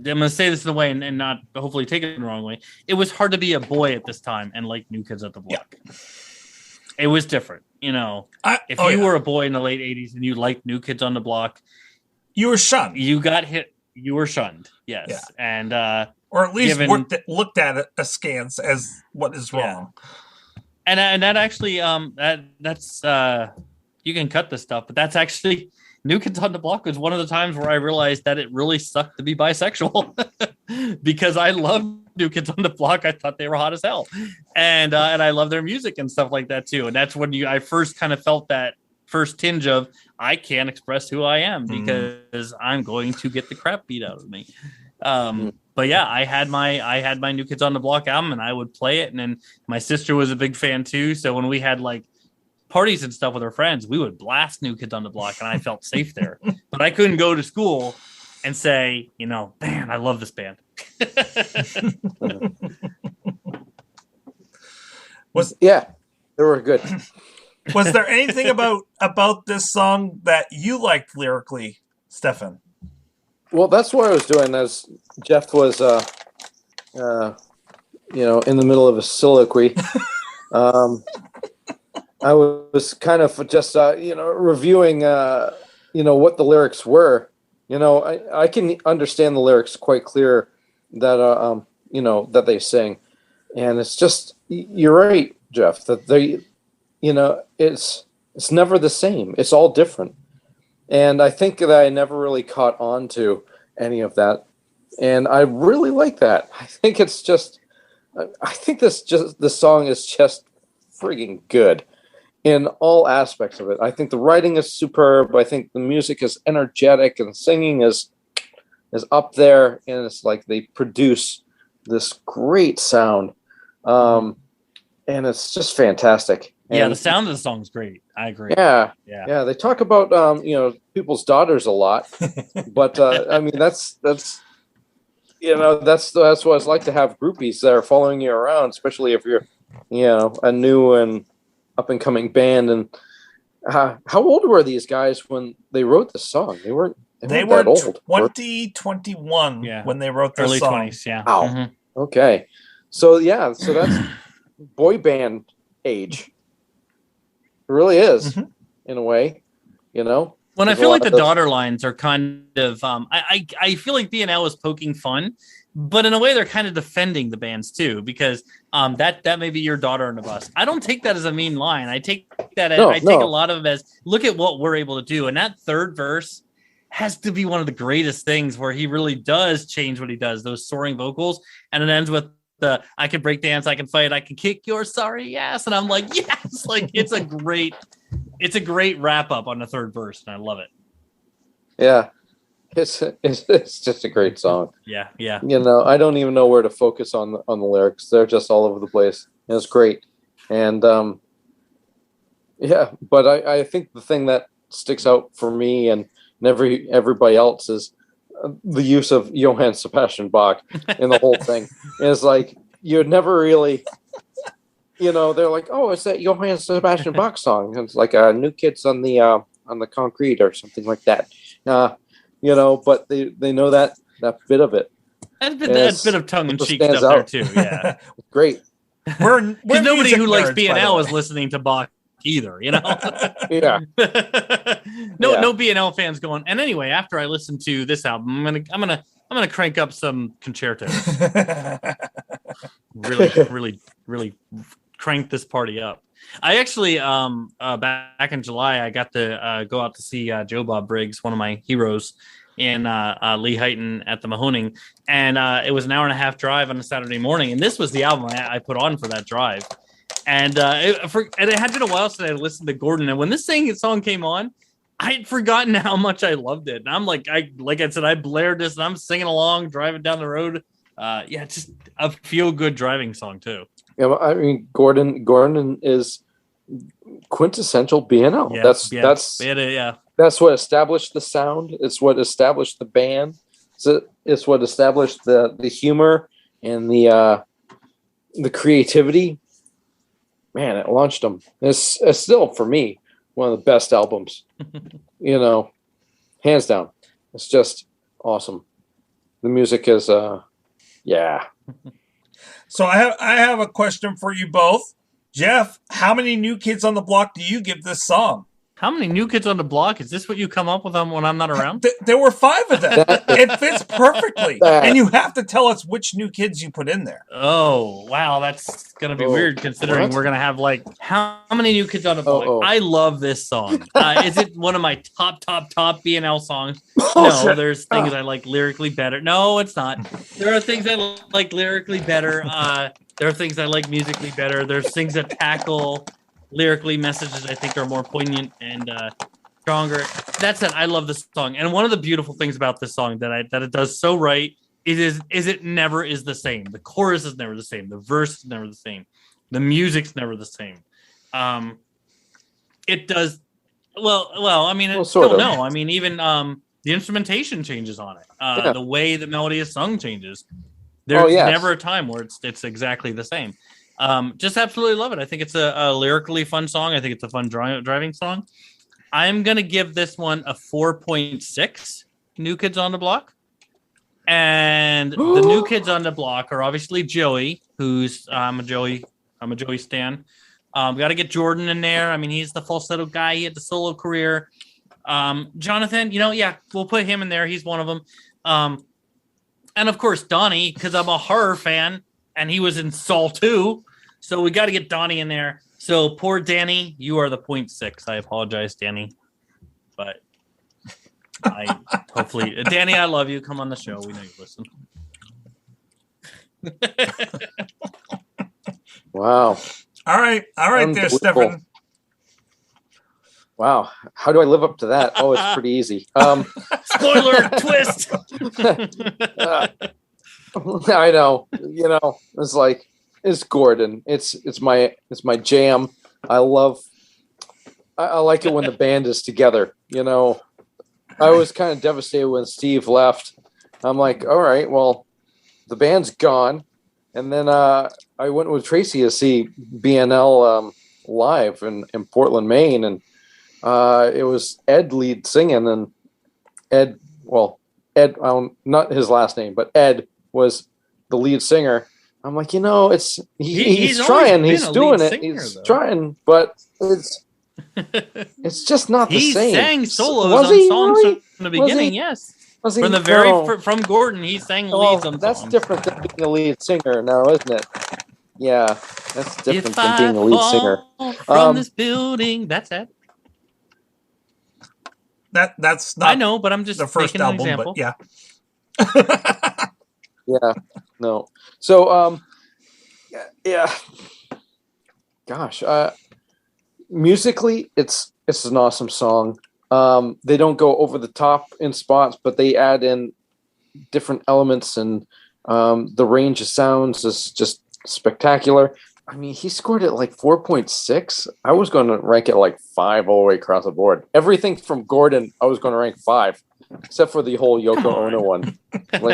going to say this in a way and not hopefully take it the wrong way. It was hard to be a boy at this time and like New Kids on the Block. Yeah. It was different. If you were a boy in the late 80s and you liked New Kids on the Block, you were shunned. You got hit. You were shunned. Yes. Yeah. And, or at least looked at it askance as what is wrong. Yeah. And that actually, that's you can cut this stuff, but that's actually New Kids on the Block was one of the times where I realized that it really sucked to be bisexual because I love New Kids on the Block. I thought they were hot as hell, and I love their music and stuff like that too. And that's when I first kind of felt that first tinge of I can't express who I am because I'm going to get the crap beat out of me. But yeah, I had my New Kids on the Block album and I would play it. And then my sister was a big fan too. So when we had like parties and stuff with our friends, we would blast New Kids on the Block and I felt safe there. But I couldn't go to school and say, man, I love this band. They were good. Was there anything about this song that you liked lyrically, Stefan? Well, that's what I was doing as Jeff was, in the middle of a soliloquy. I was kind of just, reviewing, what the lyrics were. I can understand the lyrics quite clear that, that they sing. And it's just, you're right, Jeff, that they, it's never the same. It's all different. And I think that I never really caught on to any of that. And I really like that. I think this song is just friggin' good in all aspects of it. I think the writing is superb. I think the music is energetic and the singing is up there. And it's like they produce this great sound. And it's just fantastic. Yeah, the sound of the song is great. I agree. Yeah. They talk about people's daughters a lot, but that's what it's like to have groupies that are following you around, especially if you're a new and up and coming band. And how old were these guys when they wrote the song? They were that old. 21 when they wrote the early song. 20s. Yeah. Wow. Mm-hmm. Okay. So that's boy band age. It really is, in a way, When I feel like the daughter lines are kind of, I feel like B&L is poking fun, but in a way they're kind of defending the bands too, because that may be your daughter on the bus. I don't take that as a mean line. I take that as, take a lot of them as look at what we're able to do, and that third verse has to be one of the greatest things where he really does change what he does. Those soaring vocals, and it ends with I can break dance, I can fight, I can kick your sorry ass, and I'm like, yes, like it's a great wrap up on the third verse, and I love it. Yeah, it's just a great song. Yeah. I don't even know where to focus on the lyrics. They're just all over the place. And it's great, and but I think the thing that sticks out for me and everybody else is the use of Johann Sebastian Bach in the whole thing. And it's like you'd never really, they're like, oh, it's that Johann Sebastian Bach song. And it's like New Kids on the Concrete or something like that. But they know that bit of it. That bit of tongue in cheek stuff there too. Yeah, great. Because nobody who likes B&L is listening to Bach either, Yeah. No B&L fans going. And anyway, after I listen to this album, I'm gonna crank up some concertos. really crank this party up. I actually, back in July, I got to go out to see Joe Bob Briggs, one of my heroes, in Lee Heighton at the Mahoning, and it was an hour and a half drive on a Saturday morning, and this was the album I put on for that drive, and it had been a while since I listened to Gordon, and when this song came on, I had forgotten how much I loved it, and I'm like I said, I blared this, and I'm singing along, driving down the road. Just a feel-good driving song too. Yeah, I mean, Gordon is quintessential BNL. Yeah, that's what established the sound. It's what established the band. It's what established the humor and the creativity. Man, it launched them. It's still, for me, one of the best albums. Hands down. It's just awesome. The music is, yeah. So I have a question for you both. Jeff, how many New Kids on the Block do you give this song? How many New Kids on the Block? Is this what you come up with when I'm not around? There were 5 of them. It fits perfectly. And you have to tell us which New Kids you put in there. Oh, wow. That's going to be weird considering we're going to have how many New Kids on the Block? I love this song. Is it one of my top BNL songs? No, there's things I like lyrically better. No, it's not. There are things I like lyrically better. There are things I like musically better. There's things that tackle lyrically messages I think are more poignant and stronger. That said, I love this song, and one of the beautiful things about this song that it does so right is it never is the same. The chorus is never the same. The verse is never the same. The music's never the same. It does well. I mean, no. I mean, even the instrumentation changes on it. The way the melody is sung changes. There's never a time where it's exactly the same. Just absolutely love it. I think it's a lyrically fun song. I think it's a fun driving song. I'm going to give this one a 4.6 New Kids on the Block. And the New Kids on the Block are obviously Joey, who's I'm a Joey stan. Got to get Jordan in there. I mean, he's the falsetto guy. He had the solo career. Jonathan, we'll put him in there. He's one of them. And of course, Donnie, because I'm a horror fan, and he was in Saw 2. So we got to get Donnie in there. So poor Danny, you are the 0.6. I apologize, Danny. But hopefully, Danny, I love you. Come on the show. We know you listen. Wow. All right there, Stefan. Wow. How do I live up to that? Oh, it's pretty easy. Spoiler twist. I know. It's like, it's Gordon. It's my jam. I like it when the band is together. I was kind of devastated when Steve left. I'm like, all right, well, the band's gone. And then I went with Tracy to see BNL live in Portland, Maine, and it was Ed lead singing, and Ed, not his last name, but Ed was the lead singer. I'm like, he's trying, he's doing it, he's trying, but it's just not the same. He sang solos on songs from the beginning, yes. From the very from Gordon, he sang leads on songs. That's different than being a lead singer now, isn't it? Yeah, that's different than being a lead singer. From this building, that's it. That's not. I know, but I'm just the first making album, an example. But yeah. Yeah, no. So, yeah. Gosh, musically, it's an awesome song. They don't go over the top in spots, but they add in different elements, and the range of sounds is just spectacular. I mean, he scored it like 4.6. I was going to rank it like 5 all the way across the board. Everything from Gordon, I was going to rank 5, except for the whole Yoko Ono one,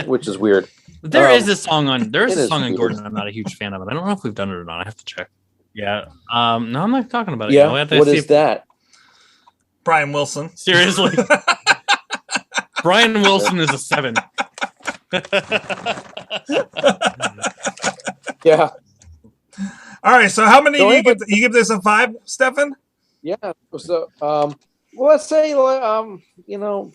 which is weird. There is a song on Gordon. I'm not a huge fan of it. I don't know if we've done it or not. I have to check. Yeah. No, I'm not talking about it. Yeah. What is that? Brian Wilson. Seriously. Brian Wilson is a 7. Yeah. All right. So how many do you give? You give this a 5, Stefan? Yeah. So, well, let's say, you know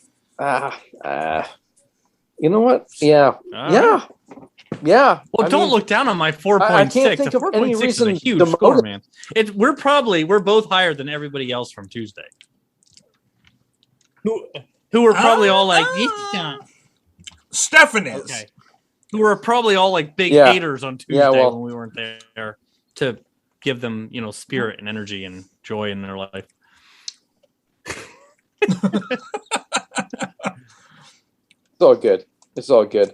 what? Yeah. Yeah. Yeah. Well, don't look down on my 4.6. I can't think The of any 4.6 reason is a huge to score, motivate- man. We're both higher than everybody else from Tuesday. Who were probably all like, Stefan is. Okay. Who were probably all like big Yeah. haters on Tuesday Yeah, well- when we weren't there to give them, spirit and energy and joy in their life. It's all good. It's all good.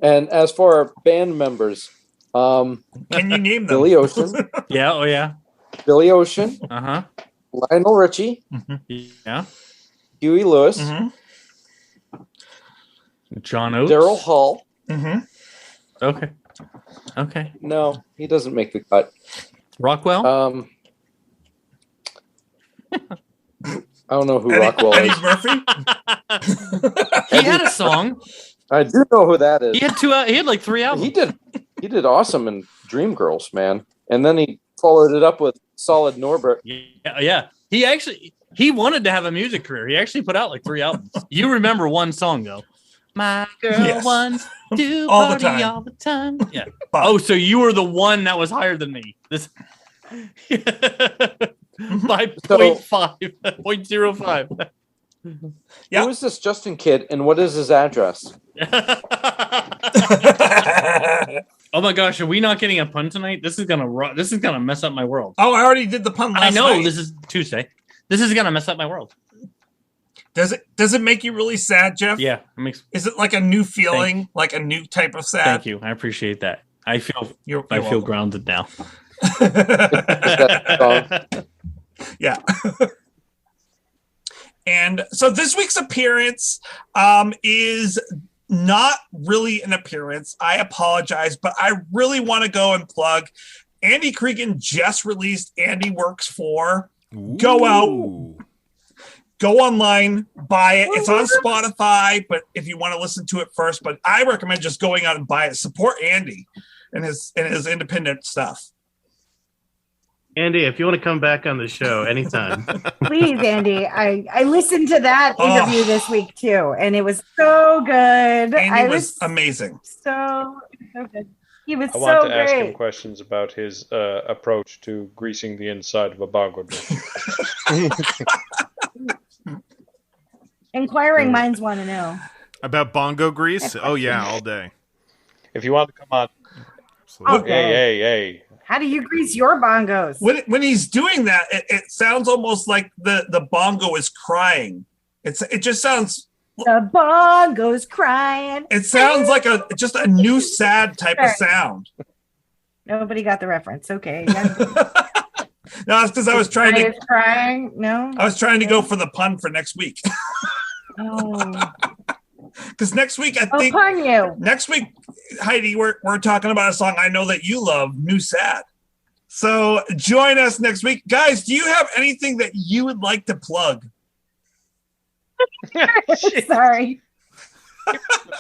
And as for our band members, Can you name them? Billy Ocean, Yeah. Oh yeah. Billy Ocean, Uh Lionel Richie, huh. Yeah. Huey Lewis, John Oates. Daryl Hall. Okay. Okay. No, he doesn't make the cut. Rockwell. I don't know who Rockwell Eddie is. Murphy? He had a song. I do know who that is. He had two. He had like 3 albums. He did awesome in Dreamgirls, man. And then he followed it up with Solid Norbert. Yeah. He wanted to have a music career. He actually put out like 3 albums. You remember one song though. My girl wants to All the party time. all the time. Yeah. Oh, so you were the one that was higher than me. This by 0.05. Yeah. Who is this Justin Kidd and what is his address? Oh my gosh, are we not getting a pun tonight? This is gonna mess up my world. Oh, I already did the pun last I know night. this is Tuesday. This is gonna mess up my world. Does it make you really sad, Jeff? Yeah, it makes. Is it like a new feeling, like a new type of sad? Thank you. I appreciate that. I feel You're I feel welcome. grounded now. Yeah. And so this week's appearance is not really an appearance. I apologize, but I really want to go and plug. Andy Creeggan just released Andiworks IV. Go out. Go online, buy it. It's on Spotify, but if you want to listen to it first, but I recommend just going out and buy it. Support Andy and his independent stuff. Andy, if you want to come back on the show anytime. Please, Andy. I listened to that interview this week too, and it was so good. Andy was amazing. So good. He was I so want to ask him great. questions about his approach to greasing the inside of a bongo dish. Inquiring minds want to know. About bongo grease? Oh yeah, all day. If you want to come on. Absolutely. Hey. How do you grease your bongos? When he's doing that, it sounds almost like the bongo is crying. It just sounds. The bongo's crying. It sounds like just a new sad type of sound. Nobody got the reference. Okay. No, it's because I was trying to. Crying. No. I was trying to go for the pun for next week. Oh. Because next week, I'll pun you. Next week, Heidi, we're talking about a song I know that you love, New Sad. So join us next week. Guys, do you have anything that you would like to plug? Sorry.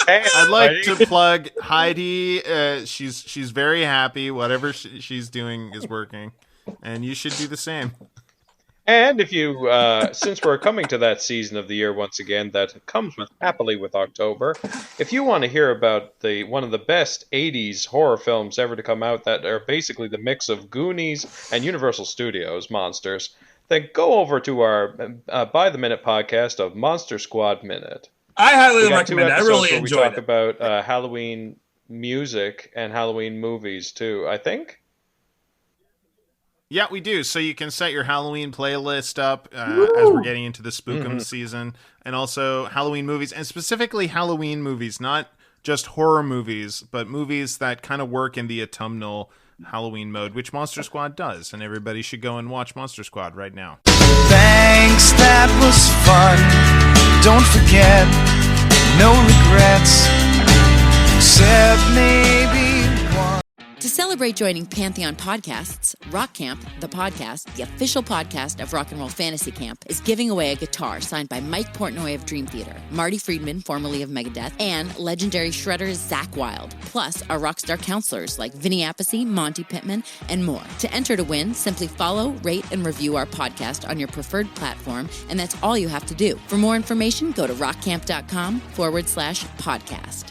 I'd like to plug Heidi. She's very happy. Whatever she's doing is working, and you should do the same. And if you, since we're coming to that season of the year once again, that comes happily with October, if you want to hear about one of the best 80s horror films ever to come out that are basically the mix of Goonies and Universal Studios monsters, then go over to our By the Minute podcast of Monster Squad Minute. I highly recommend it. I really enjoyed it. We talk it. about Halloween music and Halloween movies too, I think. Yeah, we do. So you can set your Halloween playlist up as we're getting into the Spookum season, and also Halloween movies, and specifically Halloween movies, not just horror movies, but movies that kind of work in the autumnal Halloween mode, which Monster Squad does, and everybody should go and watch Monster Squad right now. Thanks, that was fun. Don't forget, no regrets, except maybe one. To celebrate joining Pantheon Podcasts, Rock Camp, the podcast, the official podcast of Rock and Roll Fantasy Camp, is giving away a guitar signed by Mike Portnoy of Dream Theater, Marty Friedman, formerly of Megadeth, and legendary shredder Zakk Wylde, plus our rockstar counselors like Vinny Appice, Monty Pittman, and more. To enter to win, simply follow, rate, and review our podcast on your preferred platform, and that's all you have to do. For more information, go to rockcamp.com/podcast.